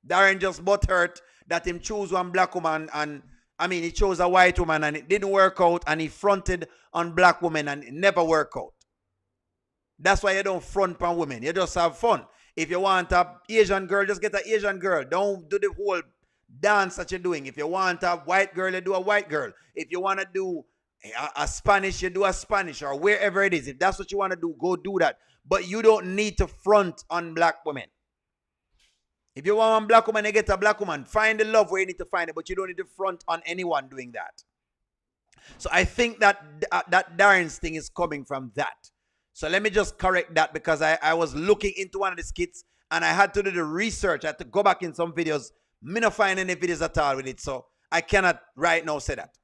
Darren just butt hurt that him choose one black woman and he chose a white woman and it didn't work out and he fronted on black women and it never worked out. That's why you don't front on women. You just have fun. If you want a Asian girl, just get an Asian girl. Don't do the whole dance that you're doing. If you want a white girl, you do a white girl. If you want to do a Spanish, you do a Spanish, or wherever it is. If that's what you want to do, go do that. But you don't need to front on black women. If you want a black woman, you get a black woman. Find the love where you need to find it, but you don't need to front on anyone doing that. So I think that that Darren's thing is coming from that. So let me just correct that, because I was looking into one of the skits and I had to do the research. I had to go back in some videos. Me not find any videos at all with it. So I cannot right now say that.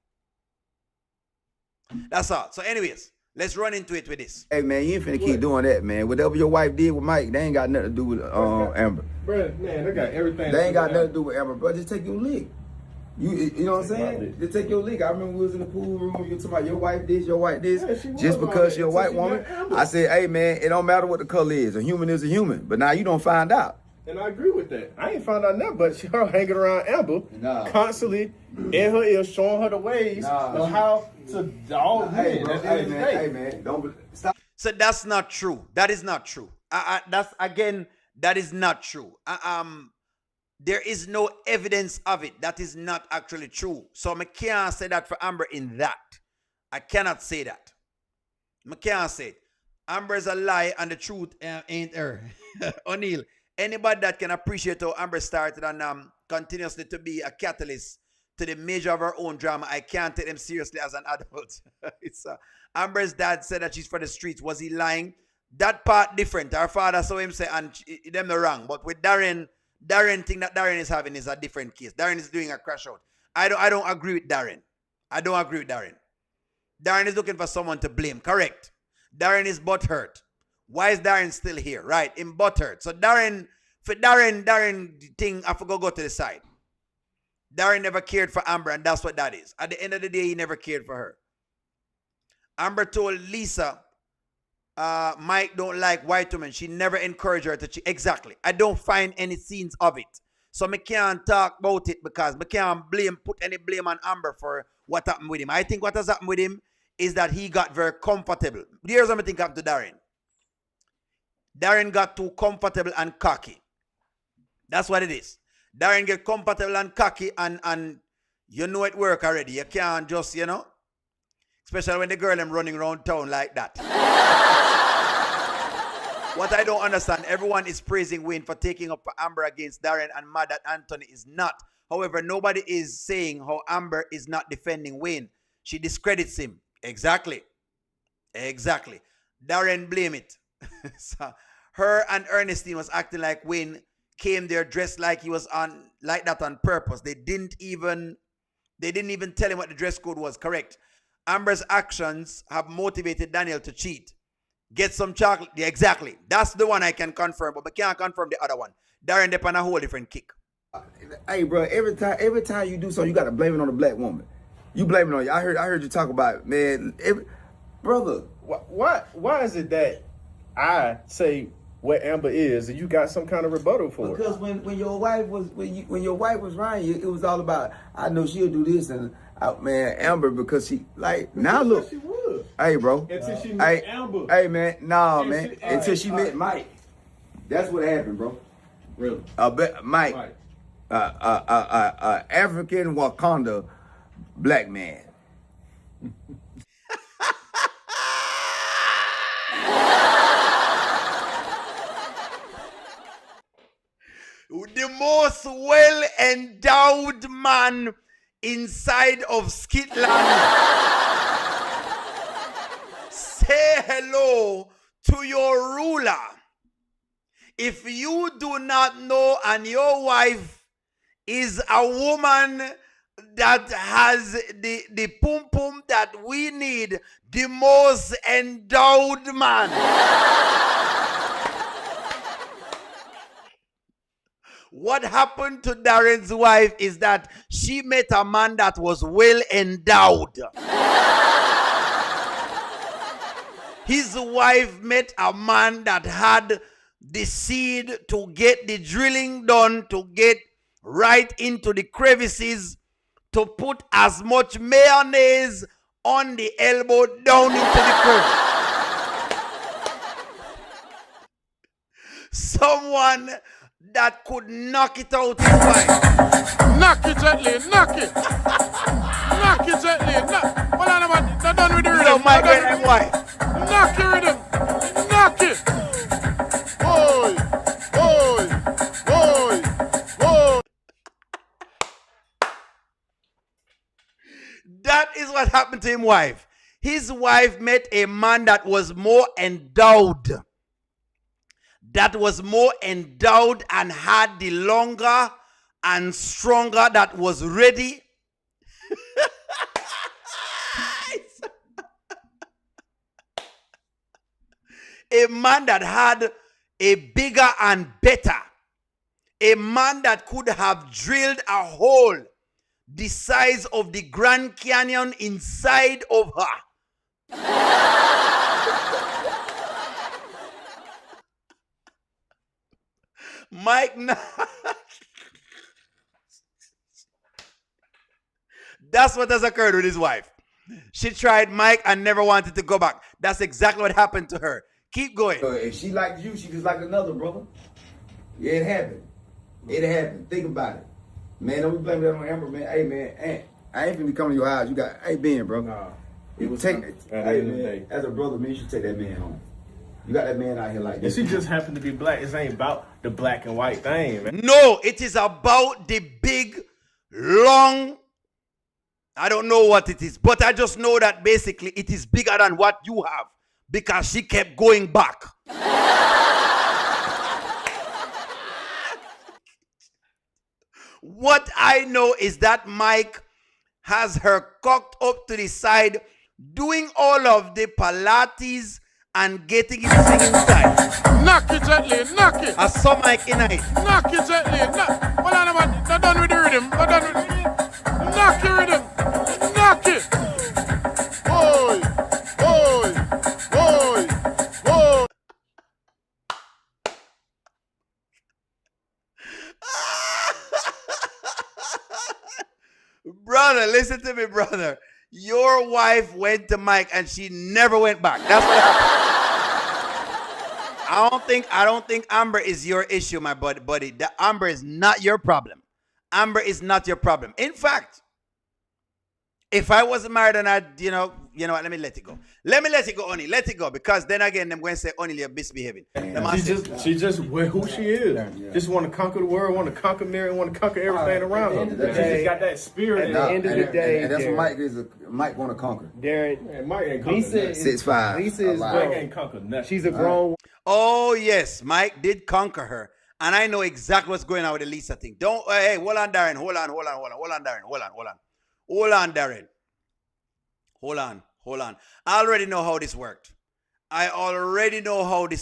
That's all. So anyways, let's run into it with this. Hey, man, you ain't finna keep doing that, man. Whatever your wife did with Mike, they ain't got nothing to do with Amber. Bro, man, they got everything. They ain't got nothing to do with Amber, bro. Just take your lick. You know what I'm saying? Just take your lick. I remember we was in the pool room, you talking about your wife this, your wife this. Yeah, just because she a white woman, I said, hey, man, it don't matter what the color is. A human is a human. But now you don't find out. And I agree with that. I ain't found out nothing, but she hanging around Amber constantly in her ear, showing her the ways of how to dog men. Hey, man, don't stop. So that's not true. That is not true. That is not true. There is no evidence of it. That is not actually true. So I can't say that for Amber in that. I cannot say that. I can't say it. Amber is a lie and the truth ain't her. O'Neal, anybody that can appreciate how Amber started and continuously to be a catalyst to the major of her own drama, I can't take them seriously as an adult. Amber's dad said that she's for the streets. Was he lying? That part different. Her father saw him say, and them no wrong. But with Darren thing that Darren is having is a different case. Darren is doing a crash out. I don't agree with Darren. I don't agree with Darren. Darren is looking for someone to blame. Correct. Darren is butthurt. Why is Darren still here? Right, in butthurt. So Darren thing, I forgot go to the side. Darren never cared for Amber, and that's what that is. At the end of the day, he never cared for her. Amber told Lisa, Mike don't like white women. She never encouraged her to cheat. Exactly. I don't find any scenes of it. So I can't talk about it because I can't put any blame on Amber for what happened with him. I think what has happened with him is that he got very comfortable. Here's what I think happened to Darren. Darren got too comfortable and cocky. That's what it is. Darren get comfortable and cocky and you know it work already. You can't just, especially when the girl am running around town like that. What I don't understand, everyone is praising Wayne for taking up for Amber against Darren and mad that Anthony is not. However, nobody is saying how Amber is not defending Wayne. She discredits him. Exactly. Darren blame it. So, her and Ernestine was acting like Wayne came there dressed like he was like that on purpose. They didn't even tell him what the dress code was. Correct. Amber's actions have motivated Daniel to cheat. Get some chocolate. Yeah, exactly. That's the one I can confirm, but I can't confirm the other one. Darren Depp on a whole different kick. Hey, bro, every time you do something, you got to blame it on the black woman. You blame it on you. I heard you talk about it, man. Brother. Why is it that I say what Amber is and you got some kind of rebuttal for it? Because when your wife was around you, it was all about, I know she'll do this and man, Amber, because she now look. She would. Hey, bro. Until she met Amber. Hey, man. Nah, man. Until she met Mike. That's what happened, bro. Really? Mike. African Wakanda black man. The most well-endowed man inside of Scotland. Say hello to your ruler. If you do not know and your wife is a woman that has the pum pum that we need, the most endowed man. What happened to Darren's wife is that she met a man that was well endowed. His wife met a man that had the seed to get the drilling done, to get right into the crevices, to put as much mayonnaise on the elbow down into the crevice. someone that could knock it out his wife. Knock it gently, knock it. Knock it gently, knock. Hold on, man. Not done with the rhythm. So Mike and his wife. Knock your rhythm. Knock it. Boy, boy, boy, boy. That is what happened to his wife. His wife met a man that was more endowed. That was more endowed and had the longer and stronger, that was ready. A man that had a bigger and better. A man that could have drilled a hole the size of the Grand Canyon inside of her. Mike, that's what has occurred with his wife. She tried Mike and never wanted to go back. That's exactly what happened to her. Keep going. If she liked you, she just liked another, brother. Yeah, it happened. It happened. Think about it. Man, don't be blaming that on Amber, man. Hey, man, I ain't finna be coming to your house. You got, hey, Ben, bro. Nah, it was take, hey, man, as a brother, man, you should take that man home. You got that man out here like And this. she just happened to be black. This ain't about the black and white thing, man. No, it is about the big, long, I don't know what it is, but I just know that basically it is bigger than what you have because she kept going back. What I know is that Mike has her cocked up to the side, doing all of the Pilates and getting it singing inside. Knock it gently, knock it. I saw Mike in it. Knock it gently, knock. Hold on, man. Not done with the rhythm. Not done with the rhythm. Knock your rhythm. Knock it. Boy, boy, boy, boy. Brother, listen to me, brother. Your wife went to Mike and she never went back. That's what happened. I don't think Amber is your issue, my buddy. The Amber is not your problem. Amber is not your problem. In fact, if I wasn't married and I, you know what, let me let it go. Let me let it go, Oni. Let it go. Because then again, I'm going to say, Oni, you're misbehaving. She just who she is. Just want to conquer the world, want to conquer Mary, want to conquer everything around her. She just got that spirit. At the end of the day, and that's what Mike is. Mike want to conquer. Darren, Man, Mike ain't conquer Lisa nothing. is 6'5". Lisa is Mike grown. ain't conquer nothing. She's a grown. Oh, yes. Mike did conquer her. And I know exactly what's going on with the Lisa thing. Don't, hey, hold on, Darren. Hold on, Darren. Hold on, Darren. Hold on. I already know how this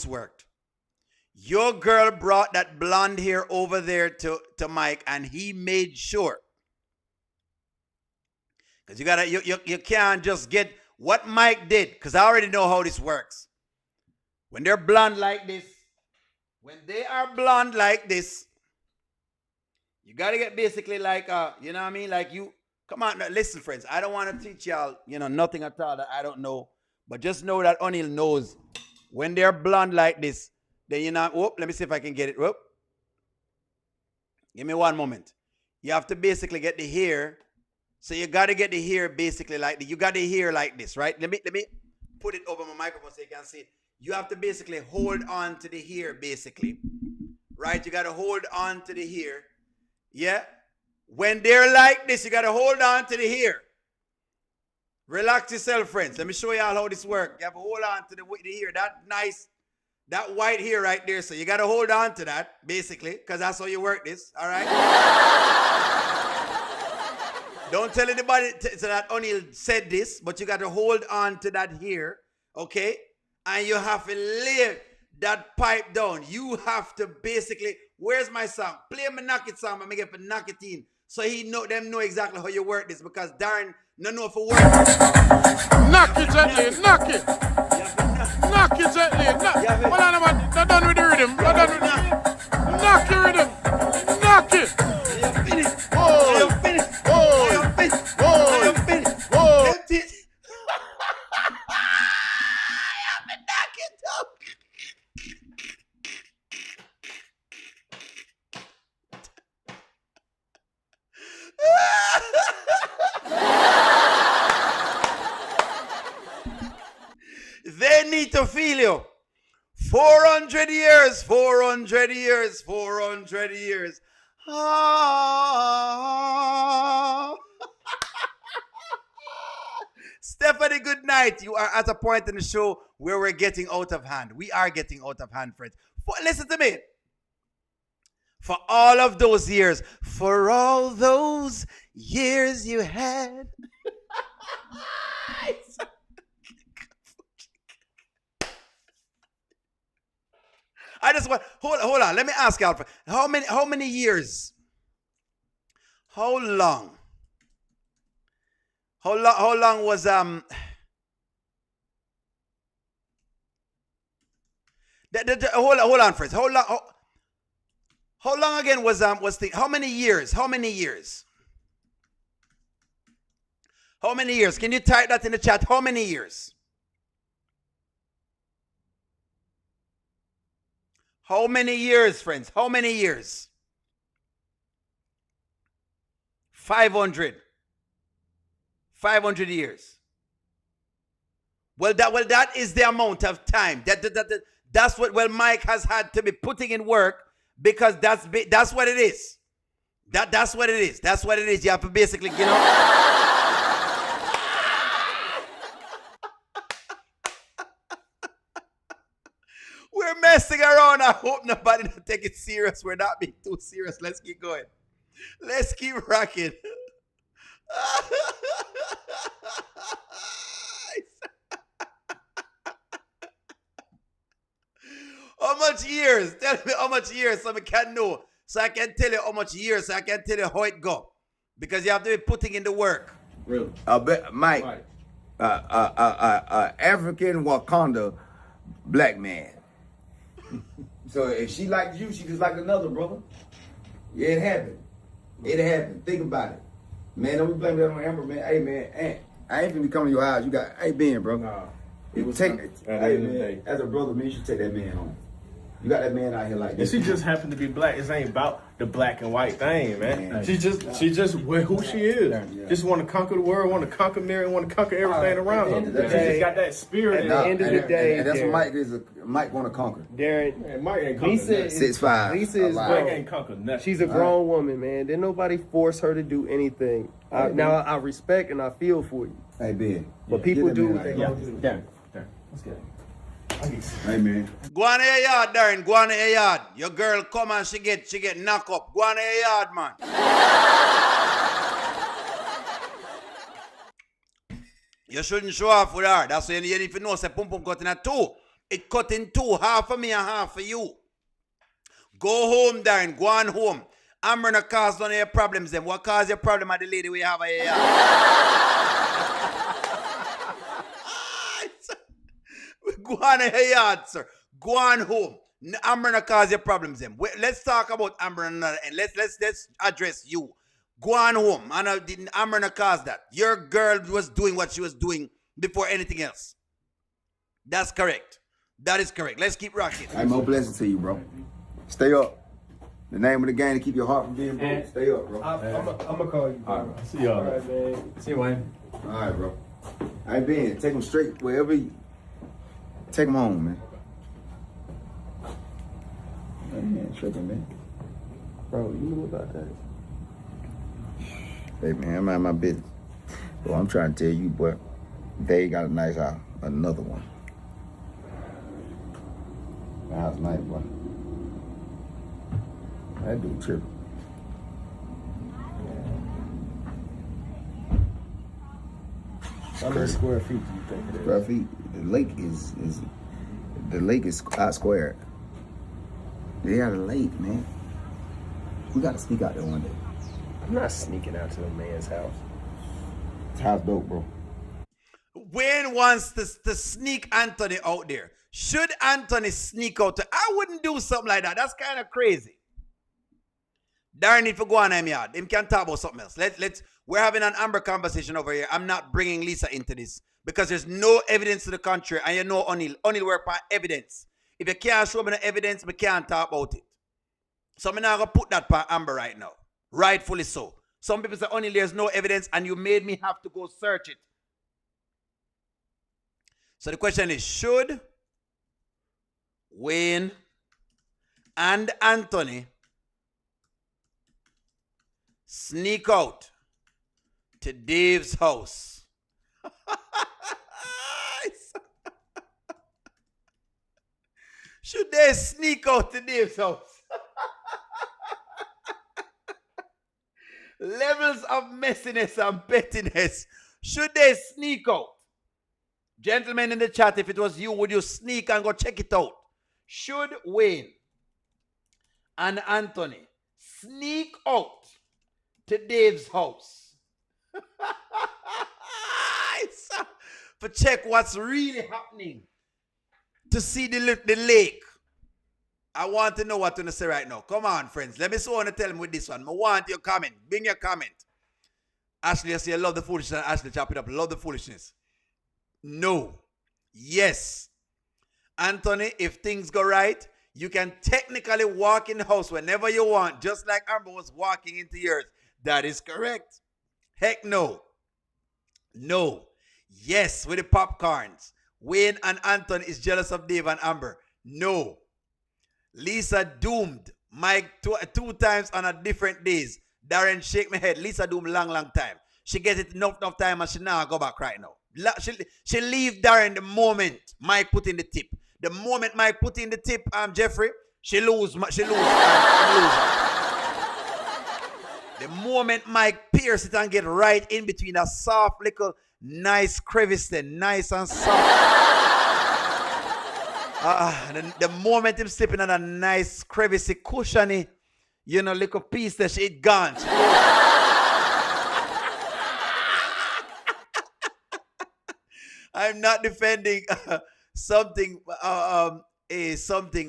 worked. Your girl brought that blonde hair over there to Mike, and he made sure. Because you can't just get what Mike did, because I already know how this works. When they're blonde like this, you gotta get basically like you know what I mean? Like you, come on, now, listen, friends. I don't want to teach y'all, nothing at all that I don't know. But just know that O'Neal knows when they're blonde like this, then let me see if I can get it. Whoop. Give me one moment. You have to basically get the hair. So you got to get the hair basically like this. You got the hair like this, right? Let me put it over my microphone so you can see it. You have to basically hold on to the hair basically, right? You got to hold on to the hair. Yeah? When they're like this, you got to hold on to the hair. Relax yourself, friends. Let me show y'all how this works. You have to hold on to the hair. That nice, that white hair right there. So you got to hold on to that, basically, because that's how you work this, all right? Don't tell anybody so that O'Neal said this, but you got to hold on to that hair, okay? And you have to lay that pipe down. You have to basically, where's my song? Play my knock it song, but make it for knock it in. So them know exactly how you work this, because Darren no know if it works. Knock it gently, knock it. Knock it gently, knock. Hold on, man. Not done with the rhythm. Not done with the rhythm. Knock your rhythm. Knock it. You're finished. Oh, You're finished. oh, You're finished. oh, You're finished. oh. Left it. I have to knock it up. to feel you. 400 years, 400 years, 400 years. Ah. Stephanie, good night. You are at a point in the show where we're getting out of hand. We are getting out of hand, friends. Listen to me. For all of those years, for all those years you had. I just want hold on. Let me ask Alfred. How many years? How long was hold on first. How long again was how many years? How many years? How many years? Can you type that in the chat? How many years? How many years, friends? How many years? 500. 500 years. Well, that is the amount of time. That's what Mike has had to be putting in work, because that's what it is. That's what it is. That's what it is. You have to basically, We're messing around. I hope nobody don't take it serious. We're not being too serious. Let's keep going. Let's keep rocking. How much years? Tell me how much years so I can know. So I can tell you how much years, so I can tell you how it go. Because you have to be putting in the work. Really? Mike. African Wakanda black man. So if she liked you, she just like another brother. Yeah, it happened. It happened. Think about it. Man, don't be blaming that on Amber, man. Hey, man, I ain't finna be coming to your house. You got, hey, Ben, bro. Nah. It was hey, man, as a brother, man, you should take that man home. You got that man out here like this. And she just happened to be black. It ain't about the black and white thing, man. Man. She just who she is. Yeah. Just want to conquer the world, want to conquer Mary, want to conquer everything around her. She just got that spirit. At the end of the day, and that's Darren, what Mike is. Mike want to conquer. Darren, Man, Mike ain't conquer Lisa nothing. is 6'5". Lisa is Mike grown. ain't conquer nothing. She's a grown woman, man. Didn't nobody force her to do anything. Now I respect and I feel for you, Hey, Ben. but people do what they Yeah, want to do. Darren, let's get it. Hey, man. Go on to your yard, Darren. Go on to your yard. Your girl come and she get knocked up. Go on to your yard, man. You shouldn't show off with her. That's why you need to know say pum pum cut in a two. It cut in two. Half for me and half for you. Go home, Darren. Go on home. I'm gonna cause none of your problems then. What cause your problem at the lady we have here? Go on in your yard, sir. Go on home. Amber gonna cause your problems then. Let's talk about Amber and another end. Let's address you. Go on home. Amber gonna cause that. Your girl was doing what she was doing before anything else. That's correct. That is correct. Let's keep rocking. Hey, more blessings to you, bro. Stay up. The name of the game to keep your heart from being broke. Stay up, bro. I'm gonna call you. All right. See y'all. All right, man. See you, Wayne. All right, bro. Hey, Ben, take him straight wherever you... Take him home, man. Hey, man, tripping, man. Bro, you knew about that. Hey, man, I'm out of my business. Well, I'm trying to tell you, boy, they got a nice house. Another one. That house nice, boy. That dude tripping. How many square feet do you think it is? Square feet. The lake is out squared. They got a lake, man. We gotta sneak out there one day. I'm not sneaking out to a man's house. This house dope, bro. Wayne wants to sneak Anthony out there. Should Anthony sneak out? I wouldn't do something like that. That's kind of crazy. Darren, if you go on him yard, him can talk about something else. We're having an Amber conversation over here. I'm not bringing Lisa into this because there's no evidence to the contrary, and you know only work by evidence. If you can't show me the evidence, we can't talk about it. So I'm not gonna put that by Amber right now. Rightfully so. Some people say only there's no evidence, and you made me have to go search it. So the question is, should Wayne and Anthony sneak out to Dave's house. Should they sneak out to Dave's house? Levels of messiness and pettiness. Should they sneak out? Gentlemen in the chat, if it was you, would you sneak and go check it out? Should Wayne and Anthony sneak out to Dave's house for check what's really happening, to see the lake? I want to know what to say right now. Come on, friends. Let me see what to tell him with this one. I want your comment. Bring your comment. Ashley, I say I love the foolishness. Ashley, chop it up. Love the foolishness. No. Yes. Anthony, if things go right, you can technically walk in the house whenever you want, just like Amber was walking into yours. That is correct. Heck no. No. Yes, with the popcorns. Wayne and Anthony is jealous of Dave and Amber. No. Lisa doomed Mike two times on a different days. Darren shake my head. Lisa doomed long time. She get it enough time and she now go back right now. She leave Darren the moment Mike put in the tip. The moment Mike put in the tip, Jeffrey, she lose. The moment Mike pierce it and get right in between a soft little nice crevice there, nice and soft. The moment him slipping on a nice crevice, cushiony, little piece that she gone. I'm not defending something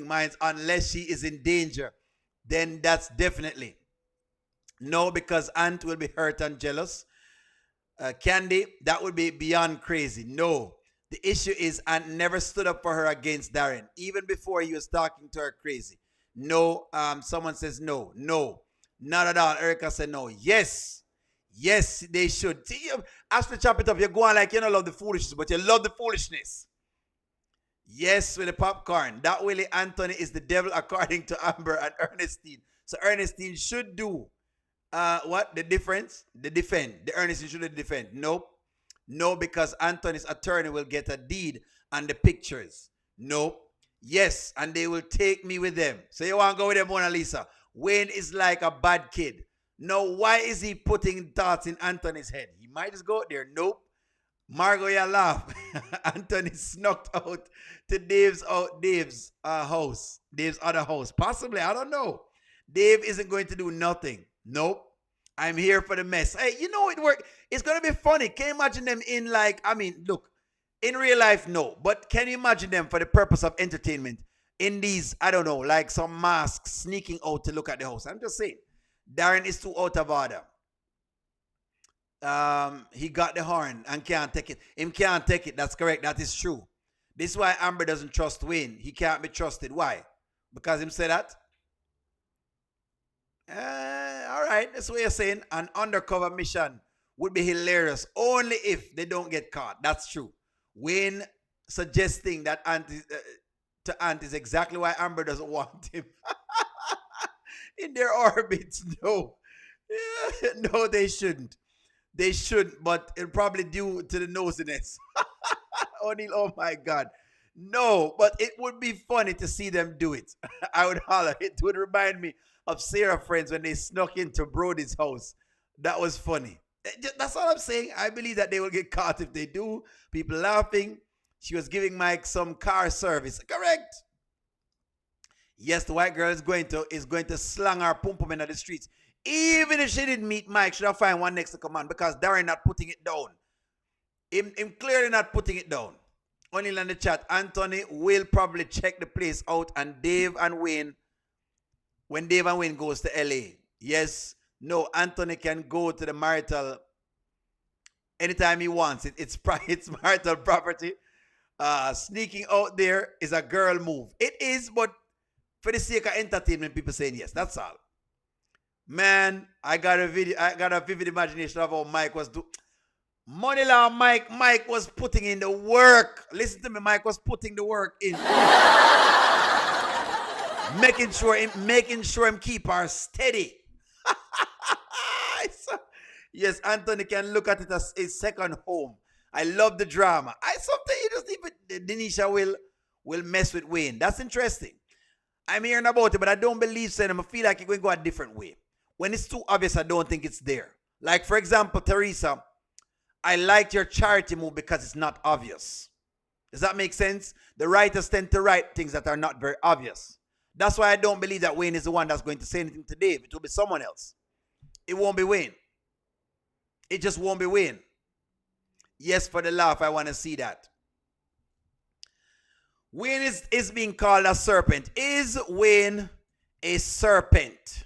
minds unless she is in danger. Then that's definitely no, because Aunt will be hurt and jealous. Candy, that would be beyond crazy. No. The issue is Aunt never stood up for her against Darren, even before he was talking to her crazy. No, someone says no. No, not at all. Erica said no. Yes, they should. See, after chop it up, you're going like you don't love the foolishness, but you love the foolishness. Yes, with the popcorn. That Willie Anthony is the devil according to Amber and Ernestine. So Ernestine should do what? The difference? The defend. The Ernestine should defend. Nope. No, because Anthony's attorney will get a deed on the pictures. Nope. Yes, and they will take me with them. So you want to go with them, Mona Lisa? Wayne is like a bad kid. No, why is he putting thoughts in Anthony's head? He might just go there. Nope. Margot, you laugh. Anthony snuck out to Dave's house. Dave's other house. Possibly, I don't know. Dave isn't going to do nothing. Nope. I'm here for the mess. Hey, it worked. It's going to be funny. Can you imagine them in look, in real life, no. But can you imagine them for the purpose of entertainment in these, I don't know, like some masks sneaking out to look at the house? I'm just saying. Darren is too out of order. He got the horn and can't take it. Him can't take it. That's correct. That is true. This is why Amber doesn't trust Wayne. He can't be trusted. Why? Because him say that? All right, that's what you're saying. An undercover mission would be hilarious only if they don't get caught. That's true. Wayne suggesting that to Aunt is exactly why Amber doesn't want him in their orbits. No, no, they shouldn't. They shouldn't, but it'll probably due to the nosiness. O'Neal, oh my God. No, but it would be funny to see them do it. I would holler. It would remind me of Sarah friends when they snuck into Brody's house. That was funny. That's all I'm saying. I believe that they will get caught if they do. People laughing. She was giving Mike some car service. Correct. Yes, the white girl is going to slang her pum-pum in the streets. Even if she didn't meet Mike, she'll find one next to command because Darren not putting it down. Him clearly not putting it down. Only in the chat, Anthony will probably check the place out, and Dave and Wayne, when Dave and Wayne goes to LA. Yes, no, Anthony can go to the marital anytime he wants it. It's marital property. Sneaking out there is a girl move. It is, but for the sake of entertainment, people saying yes. That's all. Man, I got a vivid imagination of how Mike was doing. Money law Mike was putting in the work. Listen to me, Mike was putting the work in. making sure him keep her steady. Yes, Anthony can look at it as his second home. I love the drama. Sometimes you just even Denisha will mess with Wayne. That's interesting. I'm hearing about it, but I don't believe so. I feel like it's going to go a different way. When it's too obvious, I don't think it's there. Like, for example, Teresa, I liked your charity move because it's not obvious. Does that make sense? The writers tend to write things that are not very obvious. That's why I don't believe that Wayne is the one that's going to say anything to Dave. It will be someone else. It won't be Wayne. It just won't be Wayne. Yes, for the laugh, I want to see that. Wayne is being called a serpent. Is Wayne a serpent?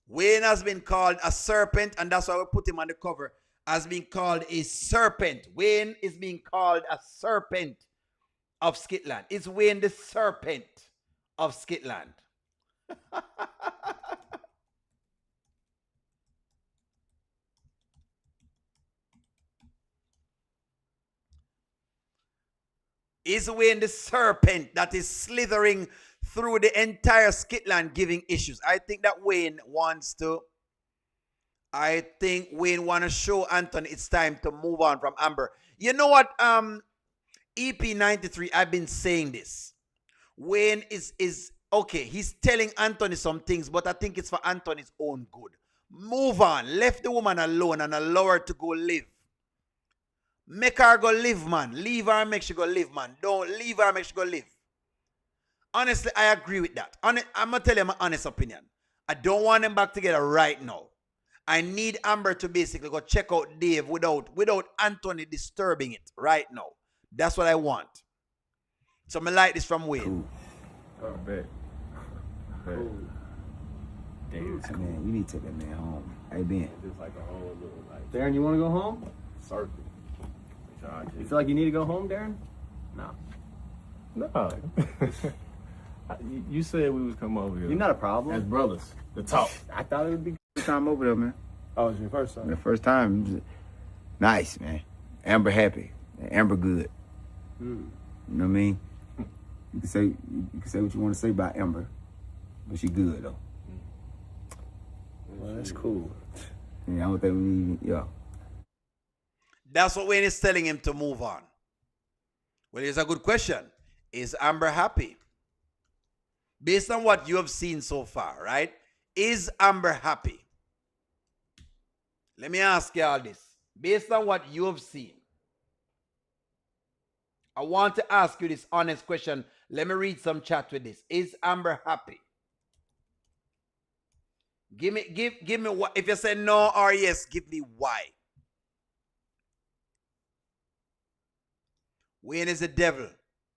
Wayne has been called a serpent, and that's why we put him on the cover as being called a serpent. Wayne is being called a serpent of Skitland. Is Wayne the serpent of Skitland? Is Wayne the serpent that is slithering through the entire Skitland giving issues? I think that Wayne wants to. I think Wayne want to show Anthony it's time to move on from Amber. You know what? EP93, I've been saying this. Wayne is okay. He's telling Anthony some things, but I think it's for Anthony's own good. Move on. Left the woman alone and allow her to go live. Make her go live, man. Leave her and make she go live, man. Don't leave her and make she go live. Honestly, I agree with that. I'm going to tell you my honest opinion. I don't want them back together right now. I need Amber to basically go check out Dave without Anthony disturbing it right now. That's what I want. So I like this from Wayne. Cool. Oh, bet. Damn, man, you need to take that man home. Hey, Ben. Just like a whole little like Darren, you want to go home? circle. You feel like you need to go home, Darren? No. No. You said we was come over here. You're not a problem. As brothers to talk. I thought it would be. First time over there, man. Oh, it's your first time. The first time. Nice, man. Amber happy. Amber good. You know what I mean? You can say what you want to say about Amber, but she good though. Well, that's cool. Yeah, I don't think we need. Yeah. That's what Wayne is telling him to move on. Well, here's a good question. Is Amber happy? Based on what you have seen so far, right? Is Amber happy? Let me ask you all this. Based on what you have seen, I want to ask you this honest question. Let me read some chat with this. Is Amber happy? Give me what. If you say no or yes, give me why. Wayne is the devil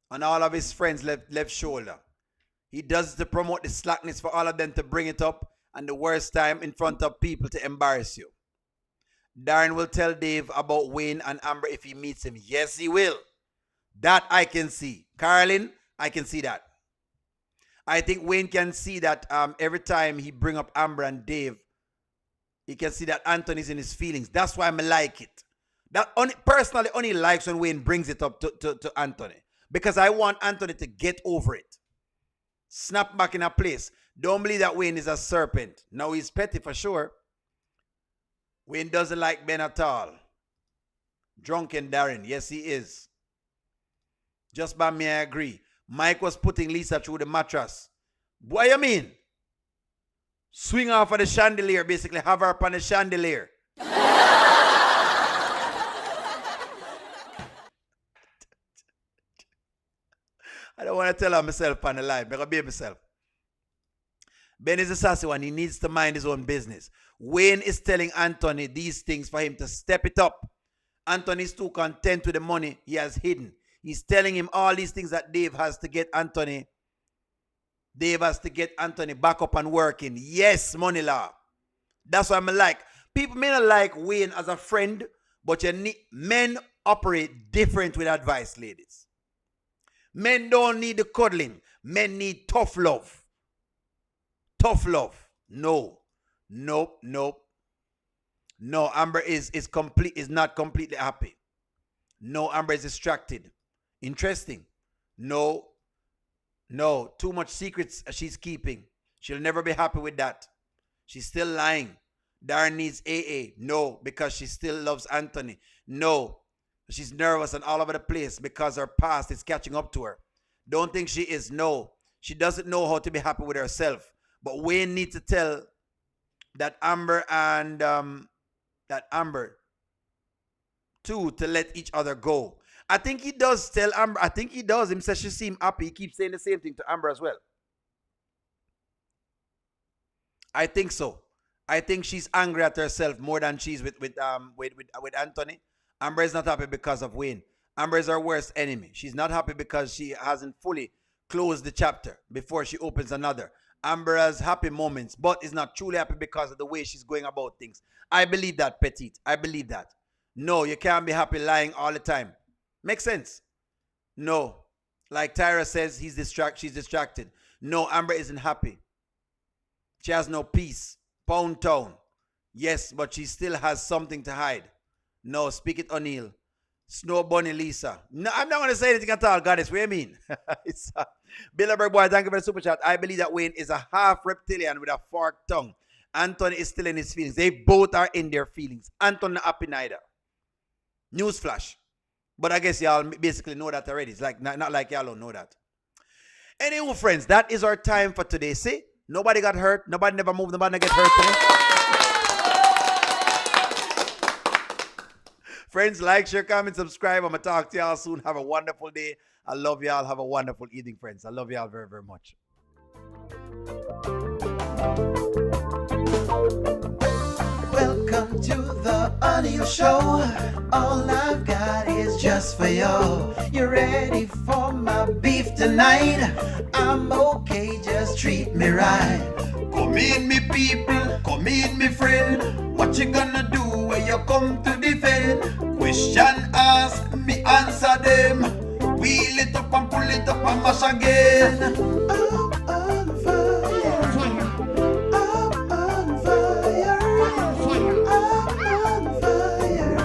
on all of his friends' left shoulder. He does it to promote the slackness for all of them to bring it up, and the worst time in front of people to embarrass you. Darren will tell Dave about Wayne and Amber if he meets him. Yes, he will. That I can see. Carolyn, I can see that. I think Wayne can see that every time he bring up Amber and Dave, he can see that Anthony's in his feelings. That's why I like it. That personally only likes when Wayne brings it up to Anthony. Because I want Anthony to get over it. Snap back in a place. Don't believe that Wayne is a serpent. No, he's petty for sure. Wayne doesn't like Ben at all. Drunken Darren. Yes, he is. Just by me, I agree. Mike was putting Lisa through the mattress. What you mean? Swing off of the chandelier, basically have her up on the chandelier. I don't want to tell her myself on the live. I'm going to be myself. Ben is a sassy one. He needs to mind his own business. Wayne is telling Anthony these things for him to step it up. Anthony is too content with the money he has hidden. He's telling him all these things that Dave has to get Anthony. Dave has to get Anthony back up and working. Yes, money law. That's what I'm like. People may not like Wayne as a friend, but men operate different with advice, ladies. Men don't need the cuddling. Men need tough love. Tough love. No. Nope. No, Amber is not completely happy. No, Amber is distracted. Interesting. No, too much secrets she's keeping. She'll never be happy with that. She's still lying. Darren needs AA. No, because she still loves Anthony. No, she's nervous and all over the place because her past is catching up to her. Don't think she is. No, she doesn't know how to be happy with herself. But Wayne needs to tell that Amber and too to let each other go. I think he does tell Amber. I think he does. Him says she seems happy. He keeps saying the same thing to Amber as well. I think so. I think she's angry at herself more than she's with Anthony. Amber is not happy because of Wayne. Amber is her worst enemy. She's not happy because she hasn't fully closed the chapter before she opens another. Amber has happy moments, but is not truly happy because of the way she's going about things. I believe that, Petite. I believe that. No, you can't be happy lying all the time. Makes sense? No. Like Tyra says, she's distracted. No, Amber isn't happy. She has no peace. Pound town. Yes, but she still has something to hide. No, speak it, O'Neill. Snow Bunny Lisa. No, I'm not going to say anything at all, Goddess. What do you mean? Bilderberg boy, thank you for the super chat. I believe that Wayne is a half reptilian with a forked tongue. Anthony is still in his feelings. They both are in their feelings. Anthony not happy neither. Newsflash. But I guess y'all basically know that already. It's like not like y'all don't know that. Anyway, friends, that is our time for today. See? Nobody got hurt. Nobody never moved. Nobody get hurt today. Friends, like, share, comment, subscribe. I'm going to talk to y'all soon. Have a wonderful day. I love y'all. Have a wonderful evening, friends. I love y'all very, very much. Welcome to the audio show. All I've got is just for you. You ready for my beef tonight? I'm okay, just treat me right. Come in, me people, come in, me friend. What you gonna do when you come to defend? Question ask, me answer them. Wheel it up and pull it up and mash again. I'm on fire. I'm on fire. I'm on fire.